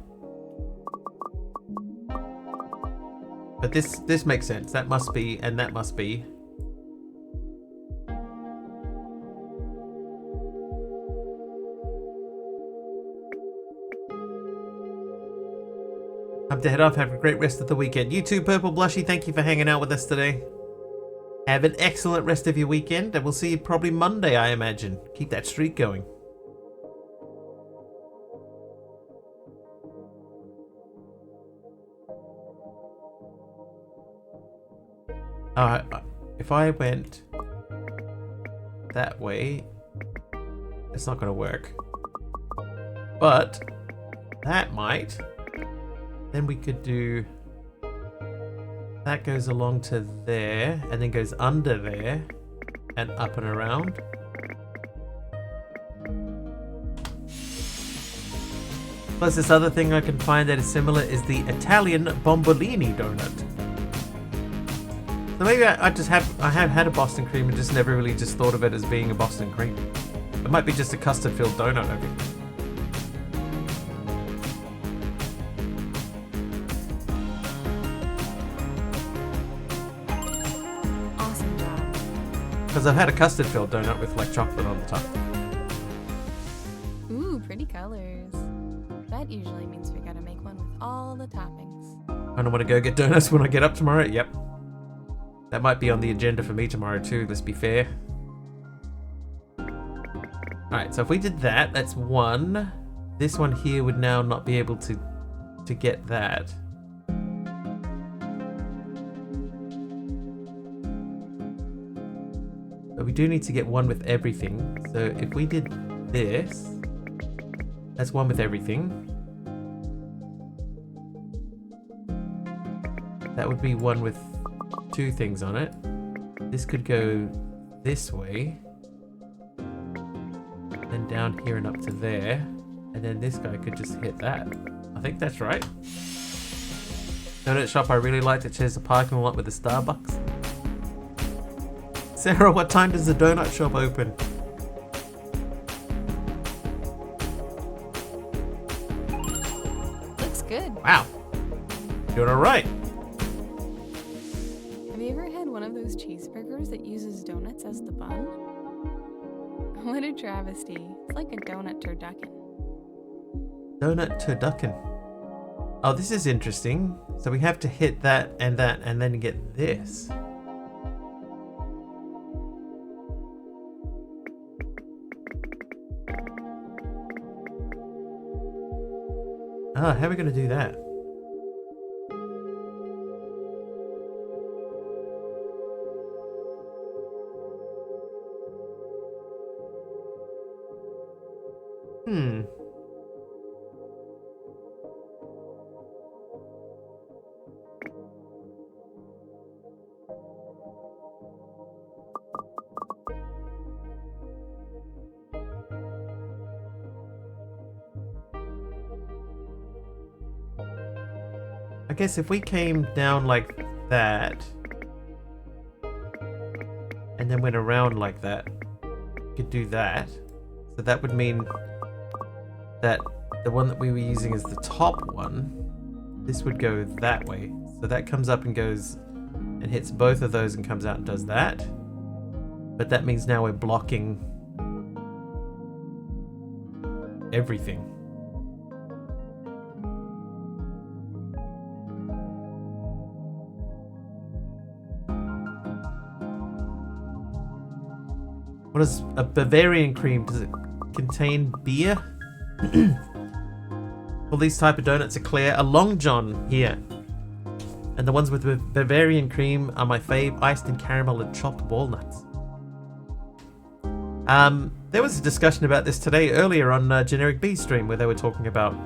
But this makes sense. That must be, and that must be. Time to head off. Have a great rest of the weekend. You too, Purple Blushy. Thank you for hanging out with us today. Have an excellent rest of your weekend, and we'll see you probably Monday, I imagine. Keep that streak going. If I went that way, it's not going to work. But that might. Then we could do... that goes along to there, and then goes under there, and up and around. Plus this other thing I can find that is similar is the Italian bombolini donut. So maybe I have had a Boston cream and just never really just thought of it as being a Boston cream. It might be just a custard filled donut, I think. Awesome job. Because I've had a custard filled donut with like chocolate on the top. Ooh, pretty colors. That usually means we gotta make one with all the toppings. I don't want to go get donuts when I get up tomorrow. Yep. That might be on the agenda for me tomorrow too, let's be fair. Alright, so if we did that, that's one. This one here would now not be able to get that. But we do need to get one with everything. So if we did this, that's one with everything. That would be one with two things on it. This could go this way. And down here and up to there. And then this guy could just hit that. I think that's right. Donut shop I really like that shares the parking lot with the Starbucks. Sarah, what time does the donut shop open? Looks good. Wow. Doing alright. Have you ever had one of those cheeseburgers that uses donuts as the bun? What a travesty. It's like a donut turducken. Donut turducken. Oh, this is interesting. So we have to hit that and then get this. Ah, how are we going to do that? I guess if we came down like that and then went around like that, we could do that. So that would mean that the one that we were using as the top one, this would go that way. So that comes up and goes and hits both of those and comes out and does that. But that means now we're blocking everything. What is a Bavarian cream? Does it contain beer? All these type of donuts are clear. A Long John here. And the ones with Bavarian cream are my fave, iced in caramel and chopped walnuts. There was a discussion about this today earlier on Generic B stream where they were talking about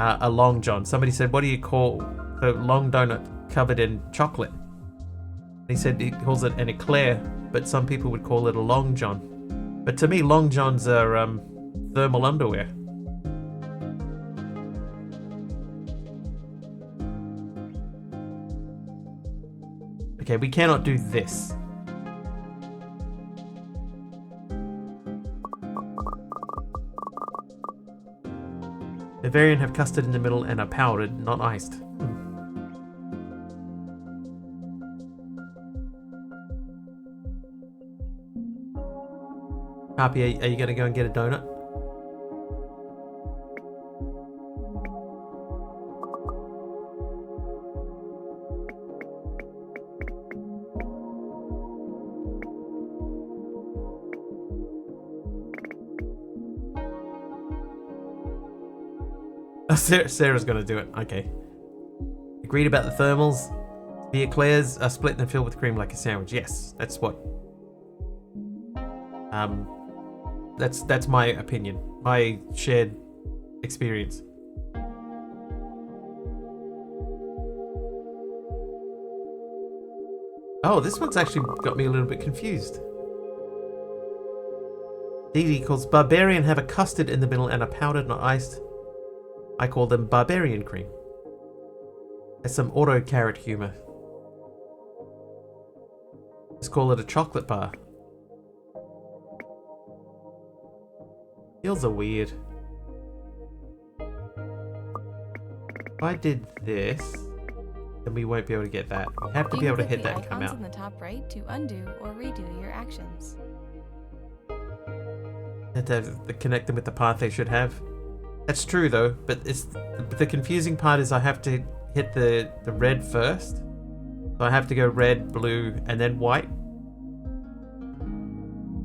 a Long John. Somebody said, what do you call the long donut covered in chocolate? And he said he calls it an eclair, but some people would call it a Long John. But to me, Long Johns are thermal underwear. Okay, we cannot do this. Bavarian have custard in the middle and are powdered, not iced. Harpy, are you going to go and get a donut? Oh, Sarah's going to do it. Okay. Agreed about the thermals. The eclairs are split and filled with cream like a sandwich. Yes, that's what... That's my opinion, my shared experience. Oh, this one's actually got me a little bit confused. Dee calls Barbarian have a custard in the middle and are powdered, not iced. I call them Barbarian cream. There's some auto carrot humor. Let's call it a chocolate bar. Feels are weird. If I did this, then we won't be able to get that. We have to be able to hit that and come out. In the top right to undo or redo your actions. Have to connect them with the path they should have. That's true though, but it's the confusing part is I have to hit the red first. So I have to go red, blue, and then white.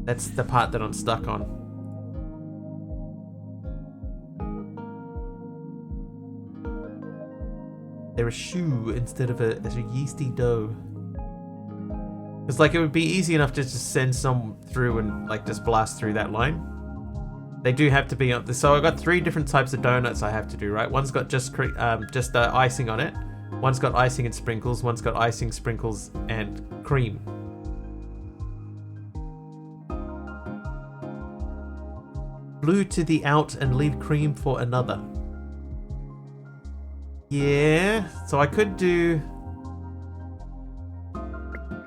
That's the part that I'm stuck on. they're a shoe instead of a yeasty dough. It's like it would be easy enough to just send some through and like just blast through that line. They do have to be on. So I've got 3 different types of donuts I have to do, right? One's got just icing on it. One's got icing and sprinkles. One's got icing, sprinkles, and cream. Glue to the out and leave cream for another. Yeah, so I could do...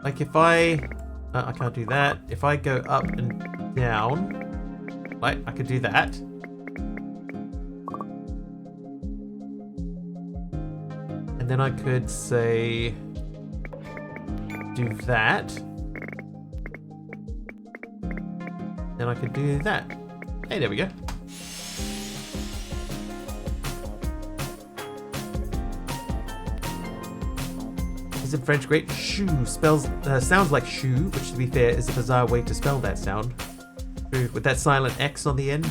Like if I can't do that. If I go up and down... Right, I could do that. And then I could say... Do that. Then I could do that. Hey, there we go. Is it French great? Shoe sounds like shoe, which to be fair is a bizarre way to spell that sound. With that silent X on the end.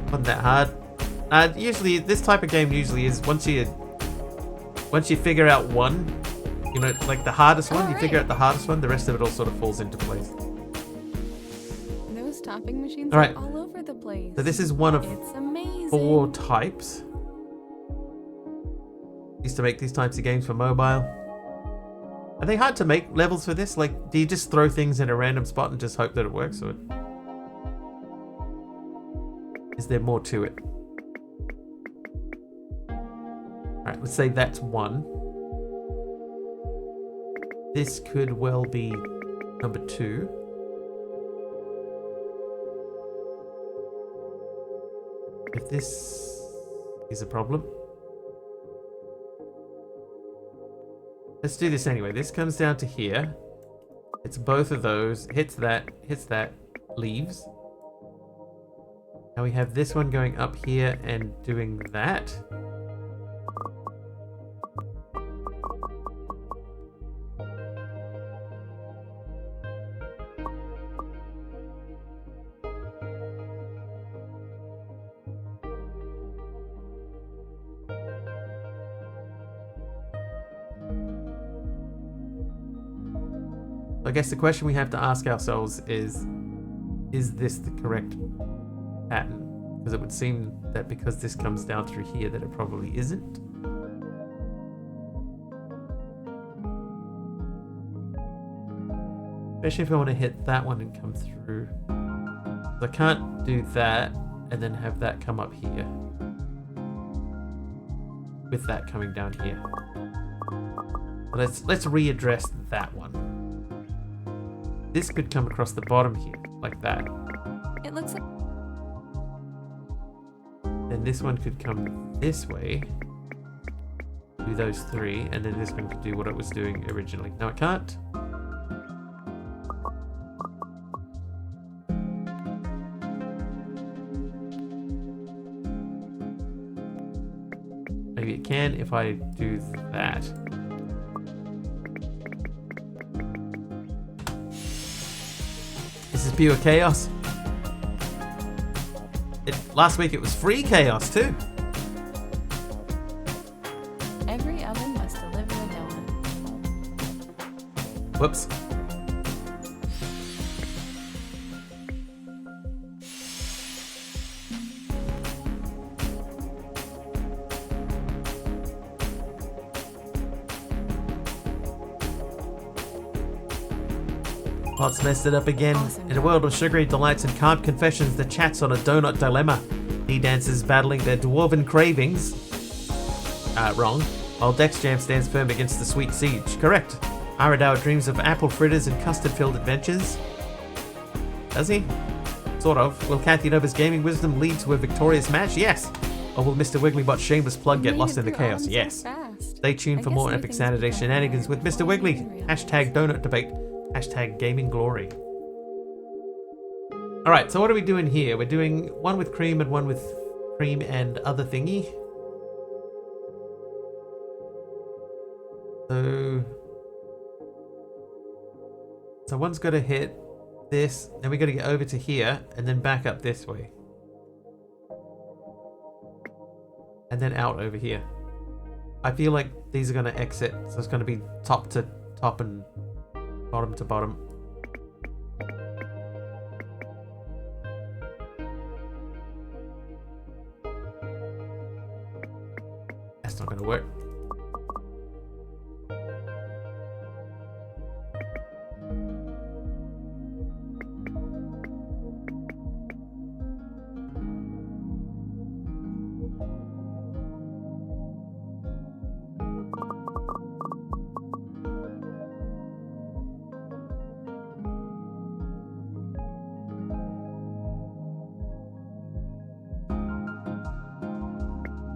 Wasn't that hard. Usually, this type of game usually is once you figure out one, you know, like the hardest one, you figure out the hardest one, the rest of it all sort of falls into place. Those topping machines all right. are all over the place. So this is one of It's amazing. 4 types. Used to make these types of games for mobile. Are they hard to make levels for this? Like, do you just throw things in a random spot and just hope that it works, or is there more to it? Alright, let's say that's 1. This could well be number 2. If this is a problem. Let's do this anyway. This comes down to here. It's both of those. Hits that, leaves. Now we have this one going up here and doing that. I guess the question we have to ask ourselves is this the correct pattern? Because it would seem that because this comes down through here that it probably isn't. Especially if I want to hit that one and come through. So I can't do that and then have that come up here. With that coming down here. Let's readdress that one. This could come across the bottom here, like that. It looks like... Then this one could come this way. Do those 3, and then this one could do what it was doing originally. No, it can't. Maybe it can if I do that. This is pure chaos. Last week it was free chaos too. Every oven must deliver a donut. Whoops. Potts messed it up again. Awesome. In a world of sugary delights and carb confessions, the chat's on a donut dilemma. D-dancers battling their dwarven cravings. Wrong. While Dex Jam stands firm against the sweet siege. Correct. Aradao dreams of apple fritters and custard-filled adventures. Does he? Sort of. Will Kathy Nova's gaming wisdom lead to a victorious match? Yes. Or will Mr. Wigglybot's shameless plug get lost in the chaos? Yes. Stay tuned for more epic Saturday shenanigans with Mr. Wiggly. Hashtag donut debate. Hashtag gaming glory. Alright, so what are we doing here? We're doing one with cream and one with cream and other thingy. So one's got to hit this, then we got to get over to here and then back up this way. And and then out over here. I feel like these are going to exit, so it's going to be top to top and bottom to bottom. That's not going to work.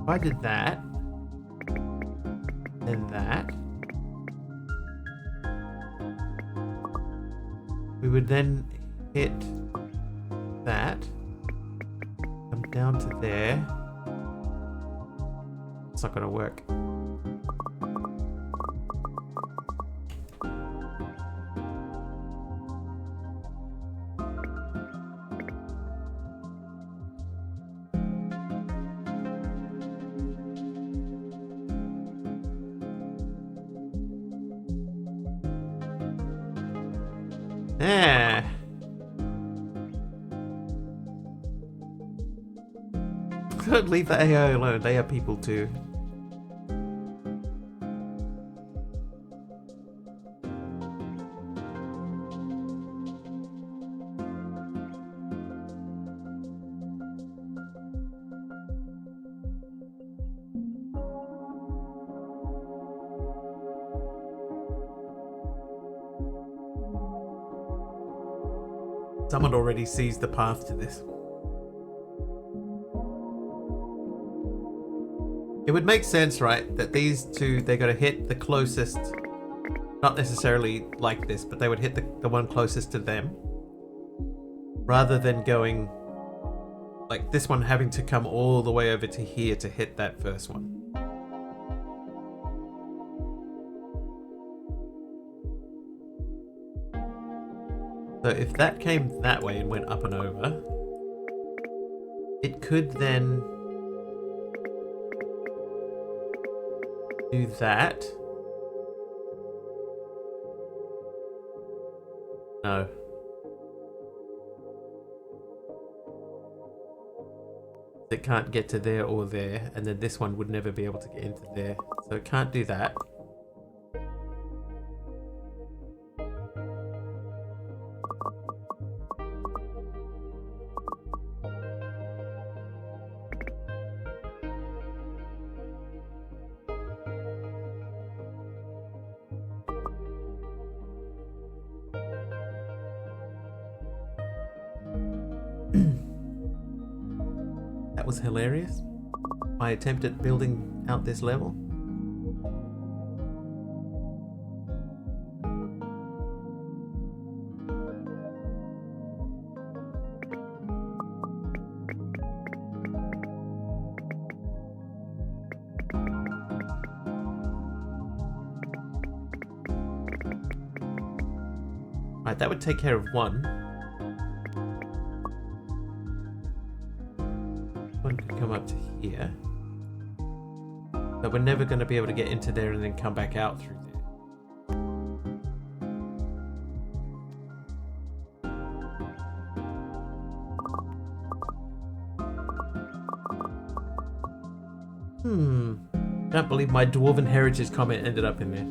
If I did that, then that, we would then hit that, come down to there. It's not going to work. Yeah. Don't leave the AI alone. They are people too. Someone already sees the path to this. It would make sense, right, that these two, they're going to hit the closest, not necessarily like this, but they would hit the one closest to them, rather than going, like this one having to come all the way over to here to hit that first one. So if that came that way and went up and over, it could then do that. No. It can't get to there or there, and then this one would never be able to get into there. So it can't do that. That was hilarious. My attempt at building out this level. Right, that would take care of one. One could come up to here. But we're never going to be able to get into there and then come back out through there. Can't believe my Dwarven Heritage comment ended up in there.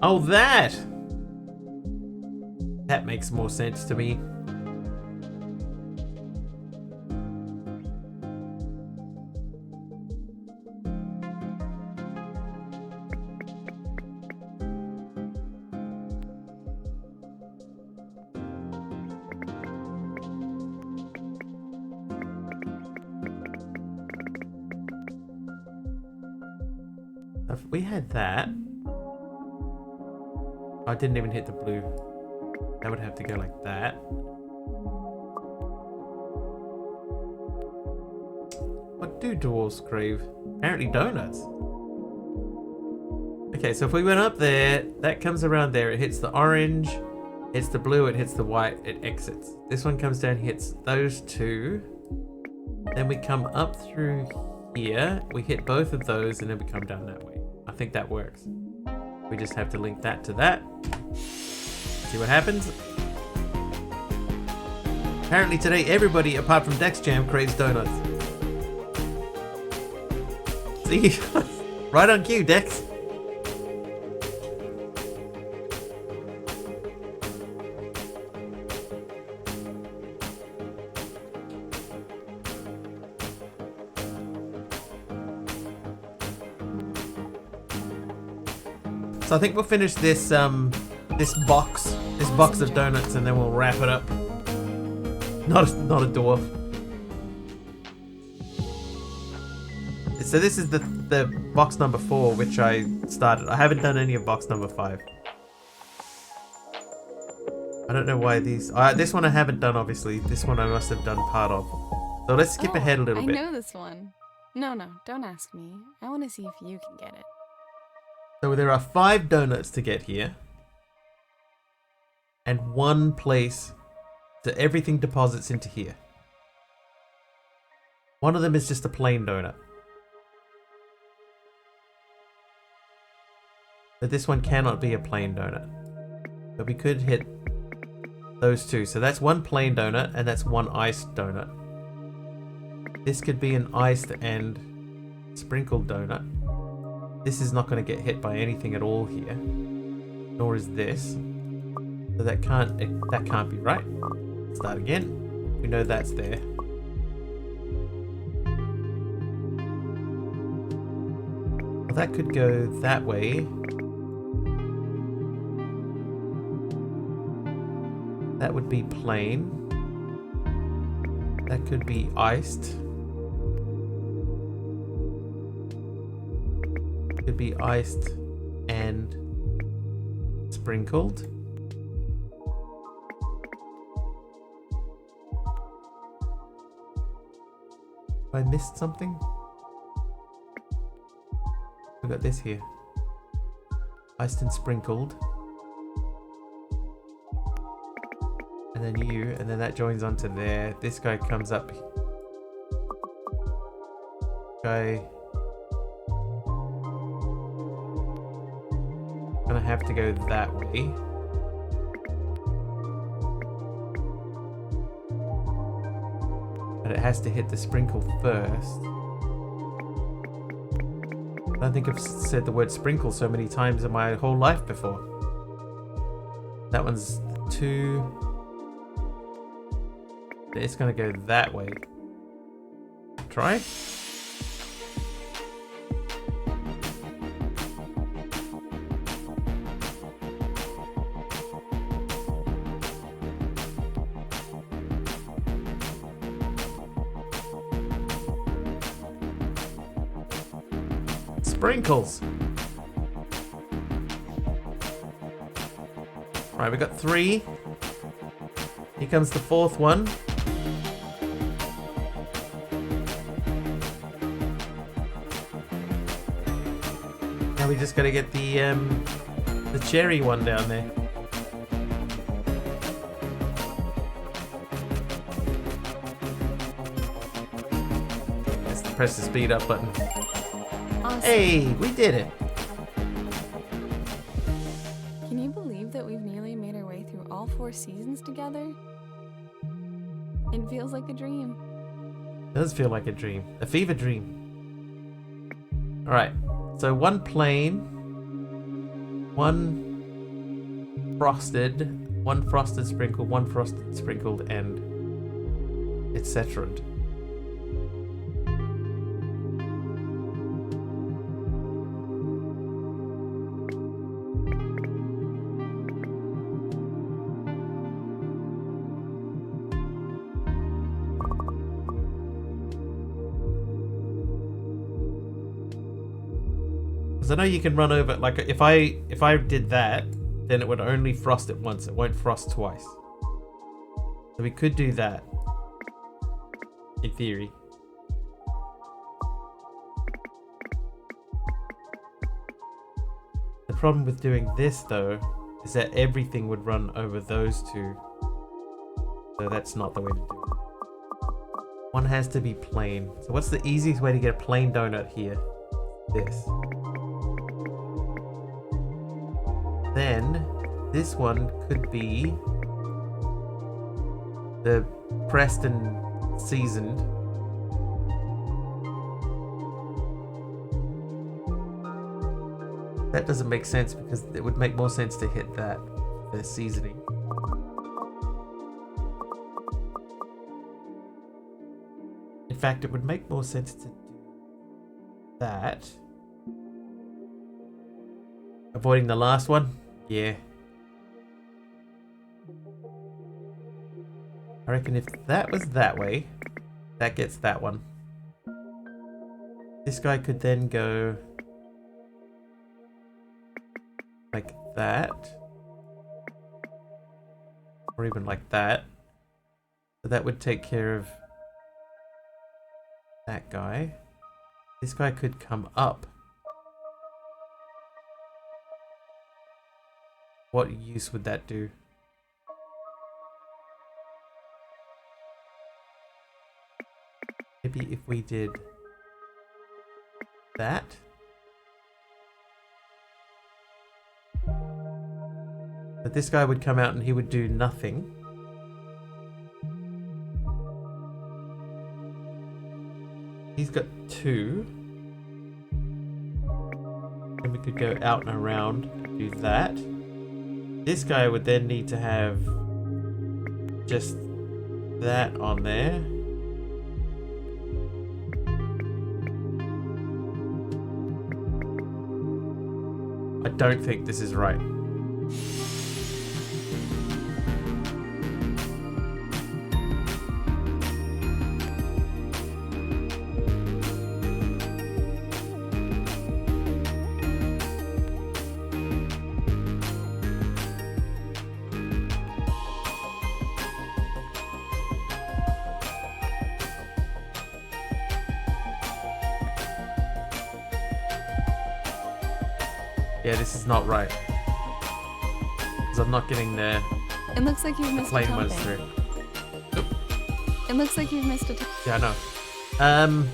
Oh, that! That makes more sense to me. If we had that, I didn't even hit the blue. That would have to go like that. What do dwarves crave? Apparently donuts. Okay, so if we went up there, that comes around there, it hits the orange, hits the blue, it hits the white, it exits. This one comes down, hits those two. Then we come up through here, we hit both of those, and then we come down that way. I think that works. We just have to link that to that. See what happens. Apparently today, everybody apart from Dex Jam craves donuts. See? Right on cue, Dex. So I think we'll finish this this box of donuts, and then we'll wrap it up. Not a dwarf. So this is the box number 4, which I started. I haven't done any of box number 5. I don't know why these. This one I haven't done, obviously. This one I must have done part of. So let's skip ahead a little bit. I know this one. No, don't ask me. I want to see if you can get it. So there are 5 donuts to get here. And 1 place that everything deposits into here. One of them is just a plain donut. But this one cannot be a plain donut. But we could hit those 2. So that's 1 plain donut, and that's 1 iced donut. This could be an iced and sprinkled donut. This is not going to get hit by anything at all here. Nor is this. So that can't be right. Start again. We know that's there. Well, that could go that way. That would be plain. That could be iced. Could be iced and sprinkled. I missed something? We got this here. Iced and sprinkled. And then you, and then that joins onto there. This guy comes up. Guy. Gonna have to go that way. But it has to hit the sprinkle first. I don't think I've said the word sprinkle so many times in my whole life before. That one's 2. It's gonna go that way. Try. Sprinkles. Right, we got 3. Here comes the 4th one. Now we just gotta get the cherry one down there. Let's press the speed up button. Awesome. Hey, we did it. Can you believe that we've nearly made our way through all 4 seasons together? It feels like a dream. It does feel like a dream. A fever dream. Alright, so 1 plain, 1 frosted, 1 frosted sprinkled, 1 frosted sprinkled, and etc. Because I know you can run over, like if I did that, then it would only frost it once, it won't frost twice. So we could do that, in theory. The problem with doing this though, is that everything would run over those 2. So that's not the way to do it. One has to be plain. So what's the easiest way to get a plain donut here? This. Then this one could be the pressed and seasoned. That doesn't make sense because it would make more sense to hit that for seasoning. In fact, it would make more sense to do that. Avoiding the last one? Yeah. I reckon if that was that way, that gets that one. This guy could then go like that. Or even like that. So that would take care of that guy. This guy could come up. What use would that do? Maybe if we did that. But this guy would come out and he would do nothing. He's got 2. Then we could go out and around and do that. This guy would then need to have just that on there. I don't think this is right. Yeah, this is not right. Because I'm not getting the It looks like you've missed a plain ones topping. through. Oop. It looks like you've missed a topping. Yeah, I know.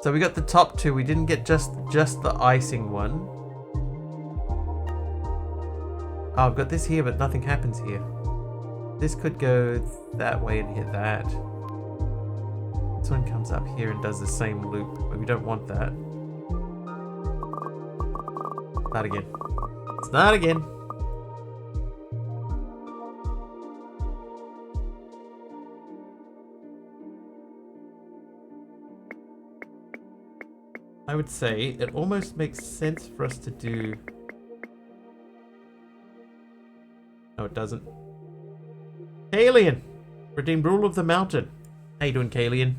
So we got the top 2. We didn't get just the icing one. Oh, I've got this here, but nothing happens here. This could go that way and hit that. This one comes up here and does the same loop, but we don't want that. Start again. Start again. I would say it almost makes sense for us to do... No, it doesn't. Kalian! Redeemed rule of the mountain. How you doing, Kalian?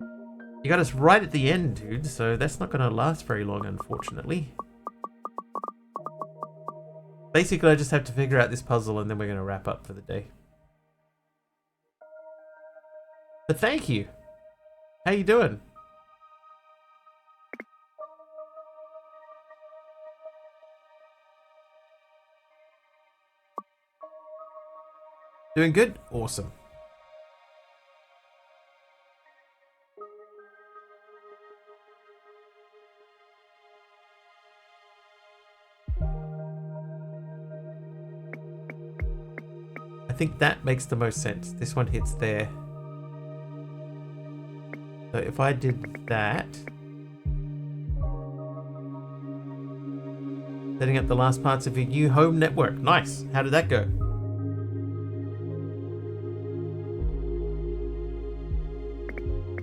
You got us right at the end, dude, so that's not going to last very long, unfortunately. Basically, I just have to figure out this puzzle and then we're going to wrap up for the day. But thank you. How you doing? Doing good? Awesome. I think that makes the most sense. This one hits there. So if I did that, setting up the last parts of your new home network. Nice. How did that go?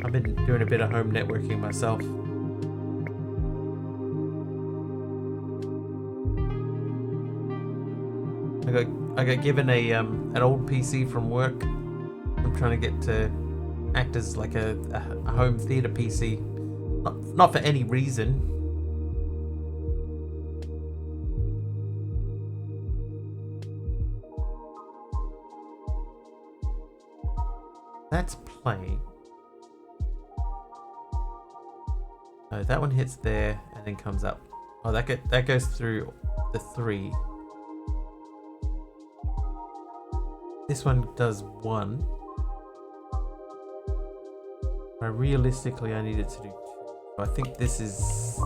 I've been doing a bit of home networking myself. I got given a an old PC from work. I'm trying to get to act as like a home theater PC. Not for any reason. That's playing. No, that one hits there and then comes up. Oh, that goes through the 3. This one does 1. Realistically, I needed to do 2. So I think this is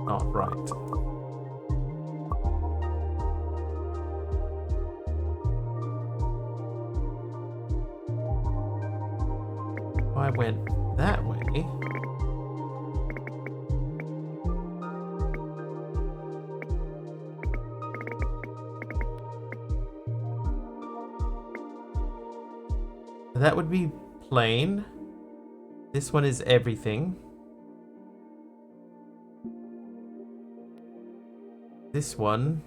not right. If I went that way. That would be plain. This one is everything. This one,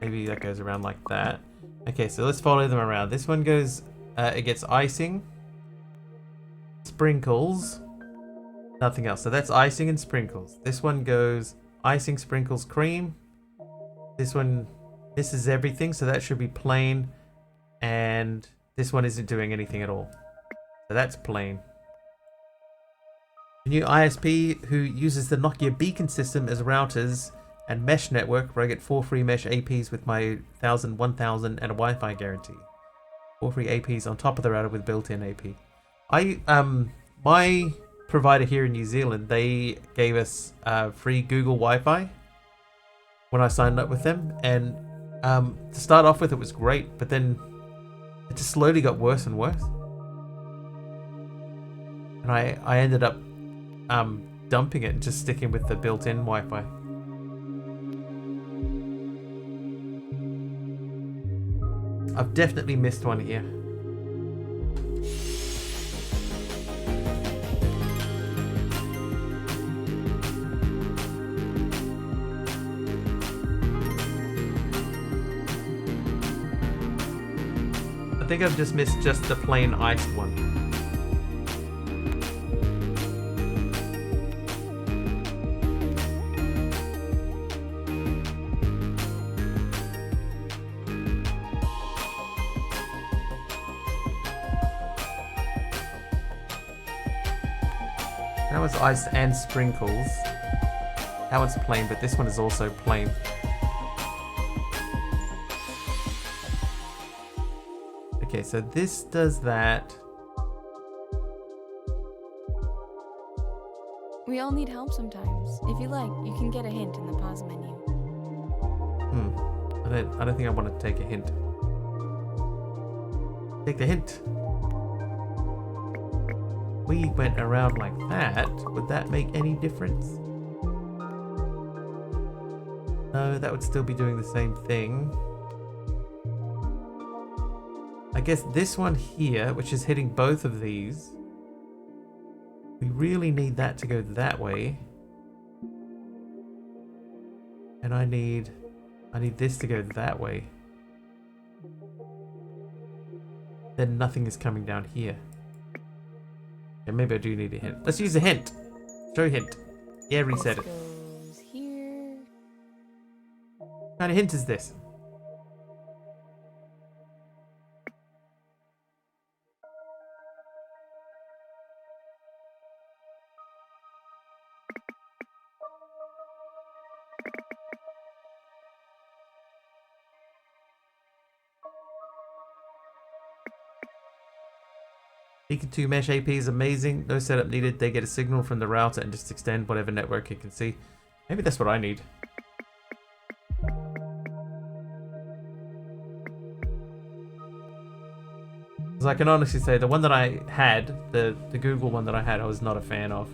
maybe that goes around like that. Okay, so let's follow them around. This one goes, it gets icing, sprinkles, nothing else. So that's icing and sprinkles. This one goes icing, sprinkles, cream. This one misses everything, so that should be plain. And this one isn't doing anything at all. So that's plain. The new ISP who uses the Nokia beacon system as routers and mesh network, where I get 4 free mesh APs with my 1000, 1000 and a Wi-Fi guarantee. 4 free APs on top of the router with built-in AP. My provider here in New Zealand, they gave us free Google Wi-Fi when I signed up with them, and to start off with it was great, but then it just slowly got worse and worse. And I ended up dumping it and just sticking with the built-in Wi-Fi. I've definitely missed one here. I think I've just missed just the plain iced one. That was ice and sprinkles. That one's plain, but this one is also plain. Okay, so this does that. We all need help sometimes. If you like, you can get a hint in the pause menu. I don't think I want to take a hint. Take the hint. We went around like that. Would that make any difference? No, that would still be doing the same thing. I guess this one here, which is hitting both of these, we really need that to go that way. And I need this to go that way. Then nothing is coming down here. Yeah, maybe I do need a hint. Let's use a hint. Show hint. Yeah, reset it. Goes here. What kind of hint is this? Beacon 2 Mesh AP is amazing. No setup needed. They get a signal from the router and just extend whatever network it can see. Maybe that's what I need. Because I can honestly say the one that I had, the Google one that I had, I was not a fan of.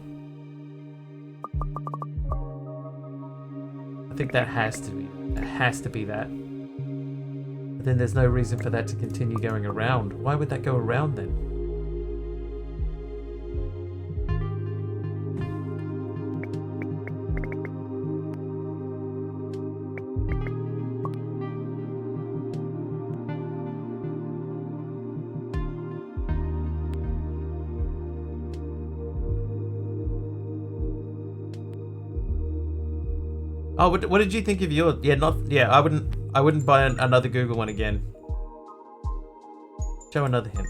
I think that has to be. It has to be that. But then there's no reason for that to continue going around. Why would that go around then? Oh, what did you think of yours? Yeah, I wouldn't buy another Google one again. Show another hint.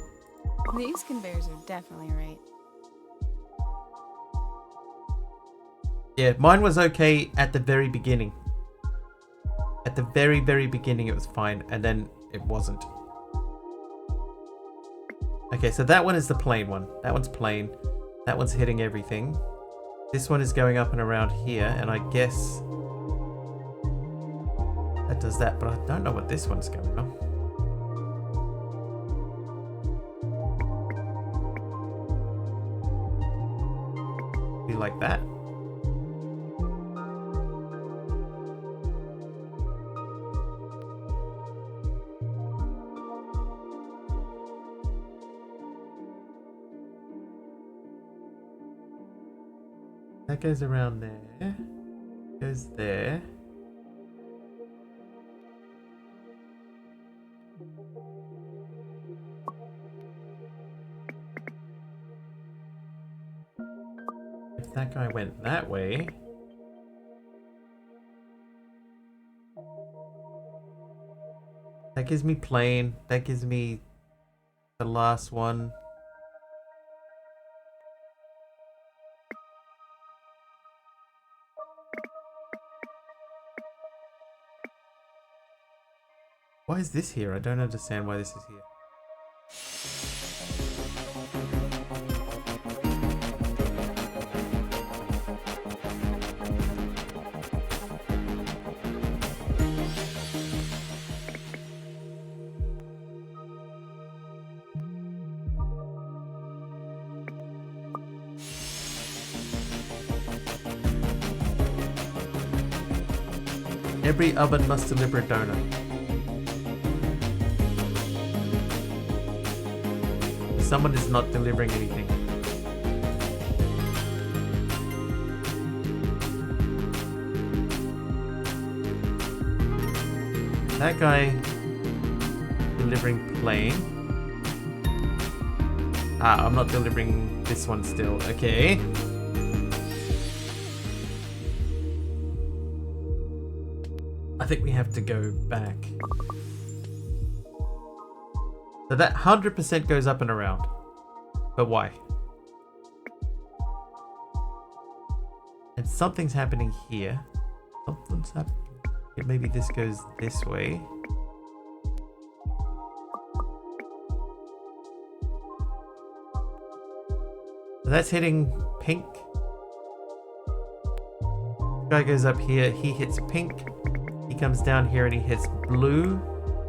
These conveyors are definitely right. Yeah, mine was okay at the very beginning. At the very, very beginning it was fine, and then it wasn't. Okay, so that one is the plain one. That one's plain. That one's hitting everything. This one is going up and around here, and I guess that does that, but I don't know what this one's going on. Be like that. That goes around there. Goes there. If that guy went that way. That gives me plain. That gives me the last one. Why is this here? I don't understand why this is here. Every oven must deliver a donut. Someone is not delivering anything. That guy delivering plain. Ah, I'm not delivering this one still. Okay. I think we have to go back. So that 100% goes up and around. But why? And something's happening here. Something's happening. Maybe this goes this way. So that's hitting pink. Guy goes up here, he hits pink. He comes down here and he hits blue.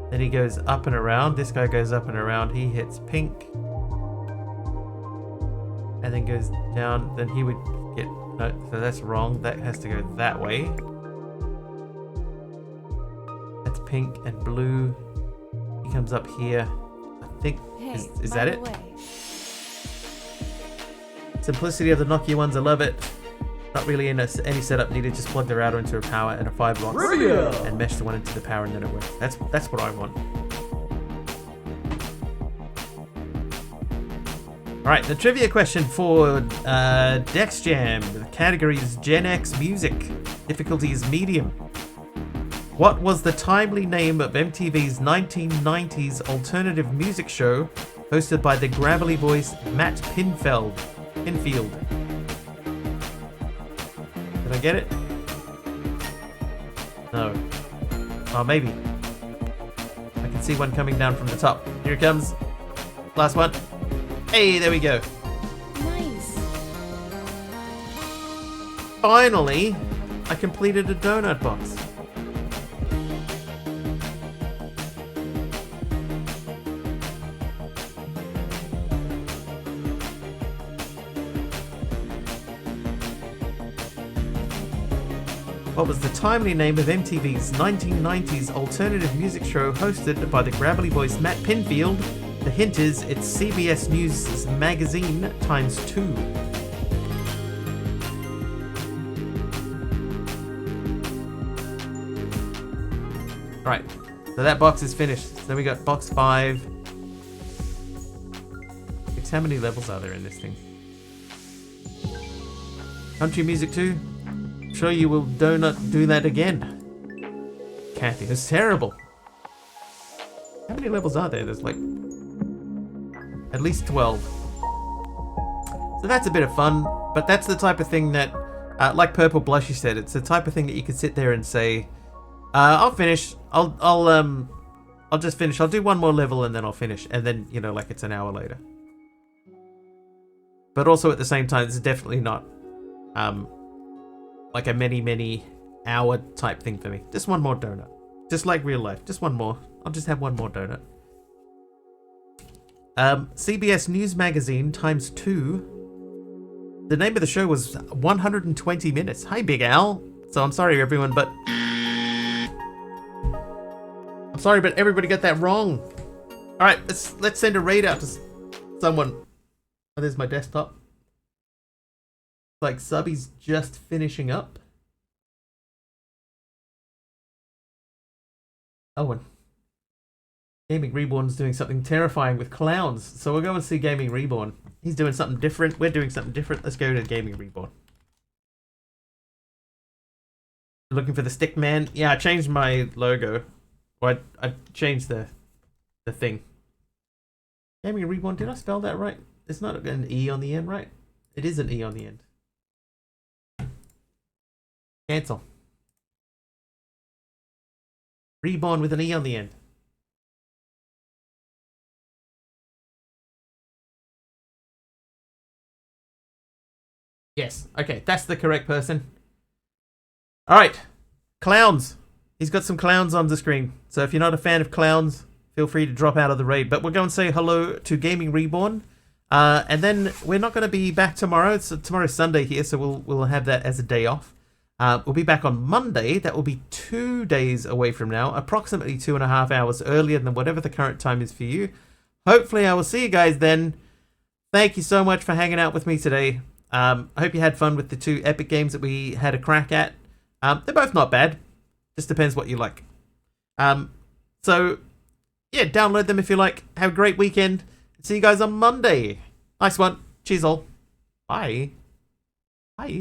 Then he goes up and around. This guy goes up and around. He hits pink. And then goes down. Then he would get... No, so that's wrong. That has to go that way. That's pink and blue. He comes up here. I think... Hey, is that it? way. Simplicity of the Nokia ones. I love it. Not really any setup needed. Just plug the router into a power and a firebox and mesh the one into the power, and then it works. That's what I want. All right, the trivia question for Dex Jam. The category is Gen X music. Difficulty is medium. What was the timely name of MTV's 1990s alternative music show hosted by the gravelly voiced Matt Pinfield? Did I get it? No. Oh, maybe. I can see one coming down from the top. Here it comes. Last one. Hey, there we go. Nice. Finally, I completed a donut box. What was the timely name of MTV's 1990s alternative music show hosted by the gravelly voiced Matt Pinfield? The hint is it's CBS News magazine times 2. Right, so that box is finished. Then we got box 5. How many levels are there in this thing? Country music 2? Sure you will not do that again. Kathy, that's terrible. How many levels are there? There's like at least 12. So that's a bit of fun, but that's the type of thing that, like Purple Blushy said, it's the type of thing that you could sit there and say, I'll finish. I'll just finish. I'll do one more level and then I'll finish. And then, you know, like it's an hour later. but also at the same time, it's definitely not like a many hour type thing for me. Just one more donut. Just like real life. Just one more. I'll just have one more donut. CBS News Magazine times 2. The name of the show was 120 minutes. Hi, Big Al. So I'm sorry, everyone, but... I'm sorry, but everybody got that wrong. Alright, let's send a raid out to someone. Oh, there's my desktop. Like, Subby's just finishing up. Oh, and Gaming Reborn's doing something terrifying with clowns. So we'll go and see Gaming Reborn. He's doing something different. We're doing something different. Let's go to Gaming Reborn. Looking for the stick man. Yeah, I changed my logo. Or I changed the thing. Gaming Reborn, did I spell that right? It's not an E on the end, right? It is an E on the end. Cancel. Reborn with an E on the end. Yes, okay, that's the correct person. Alright, clowns. He's got some clowns on the screen. So if you're not a fan of clowns, feel free to drop out of the raid. But we'll go and say hello to Gaming Reborn. And then we're not going to be back tomorrow. So tomorrow's Sunday here, so we'll have that as a day off. We'll be back on Monday. That will be 2 days away from now. Approximately 2.5 hours earlier than whatever the current time is for you. Hopefully I will see you guys then. Thank you so much for hanging out with me today. I hope you had fun with the 2 epic games that we had a crack at. They're both not bad. Just depends what you like. So, yeah, download them if you like. Have a great weekend. See you guys on Monday. Nice one. Cheers all. Bye.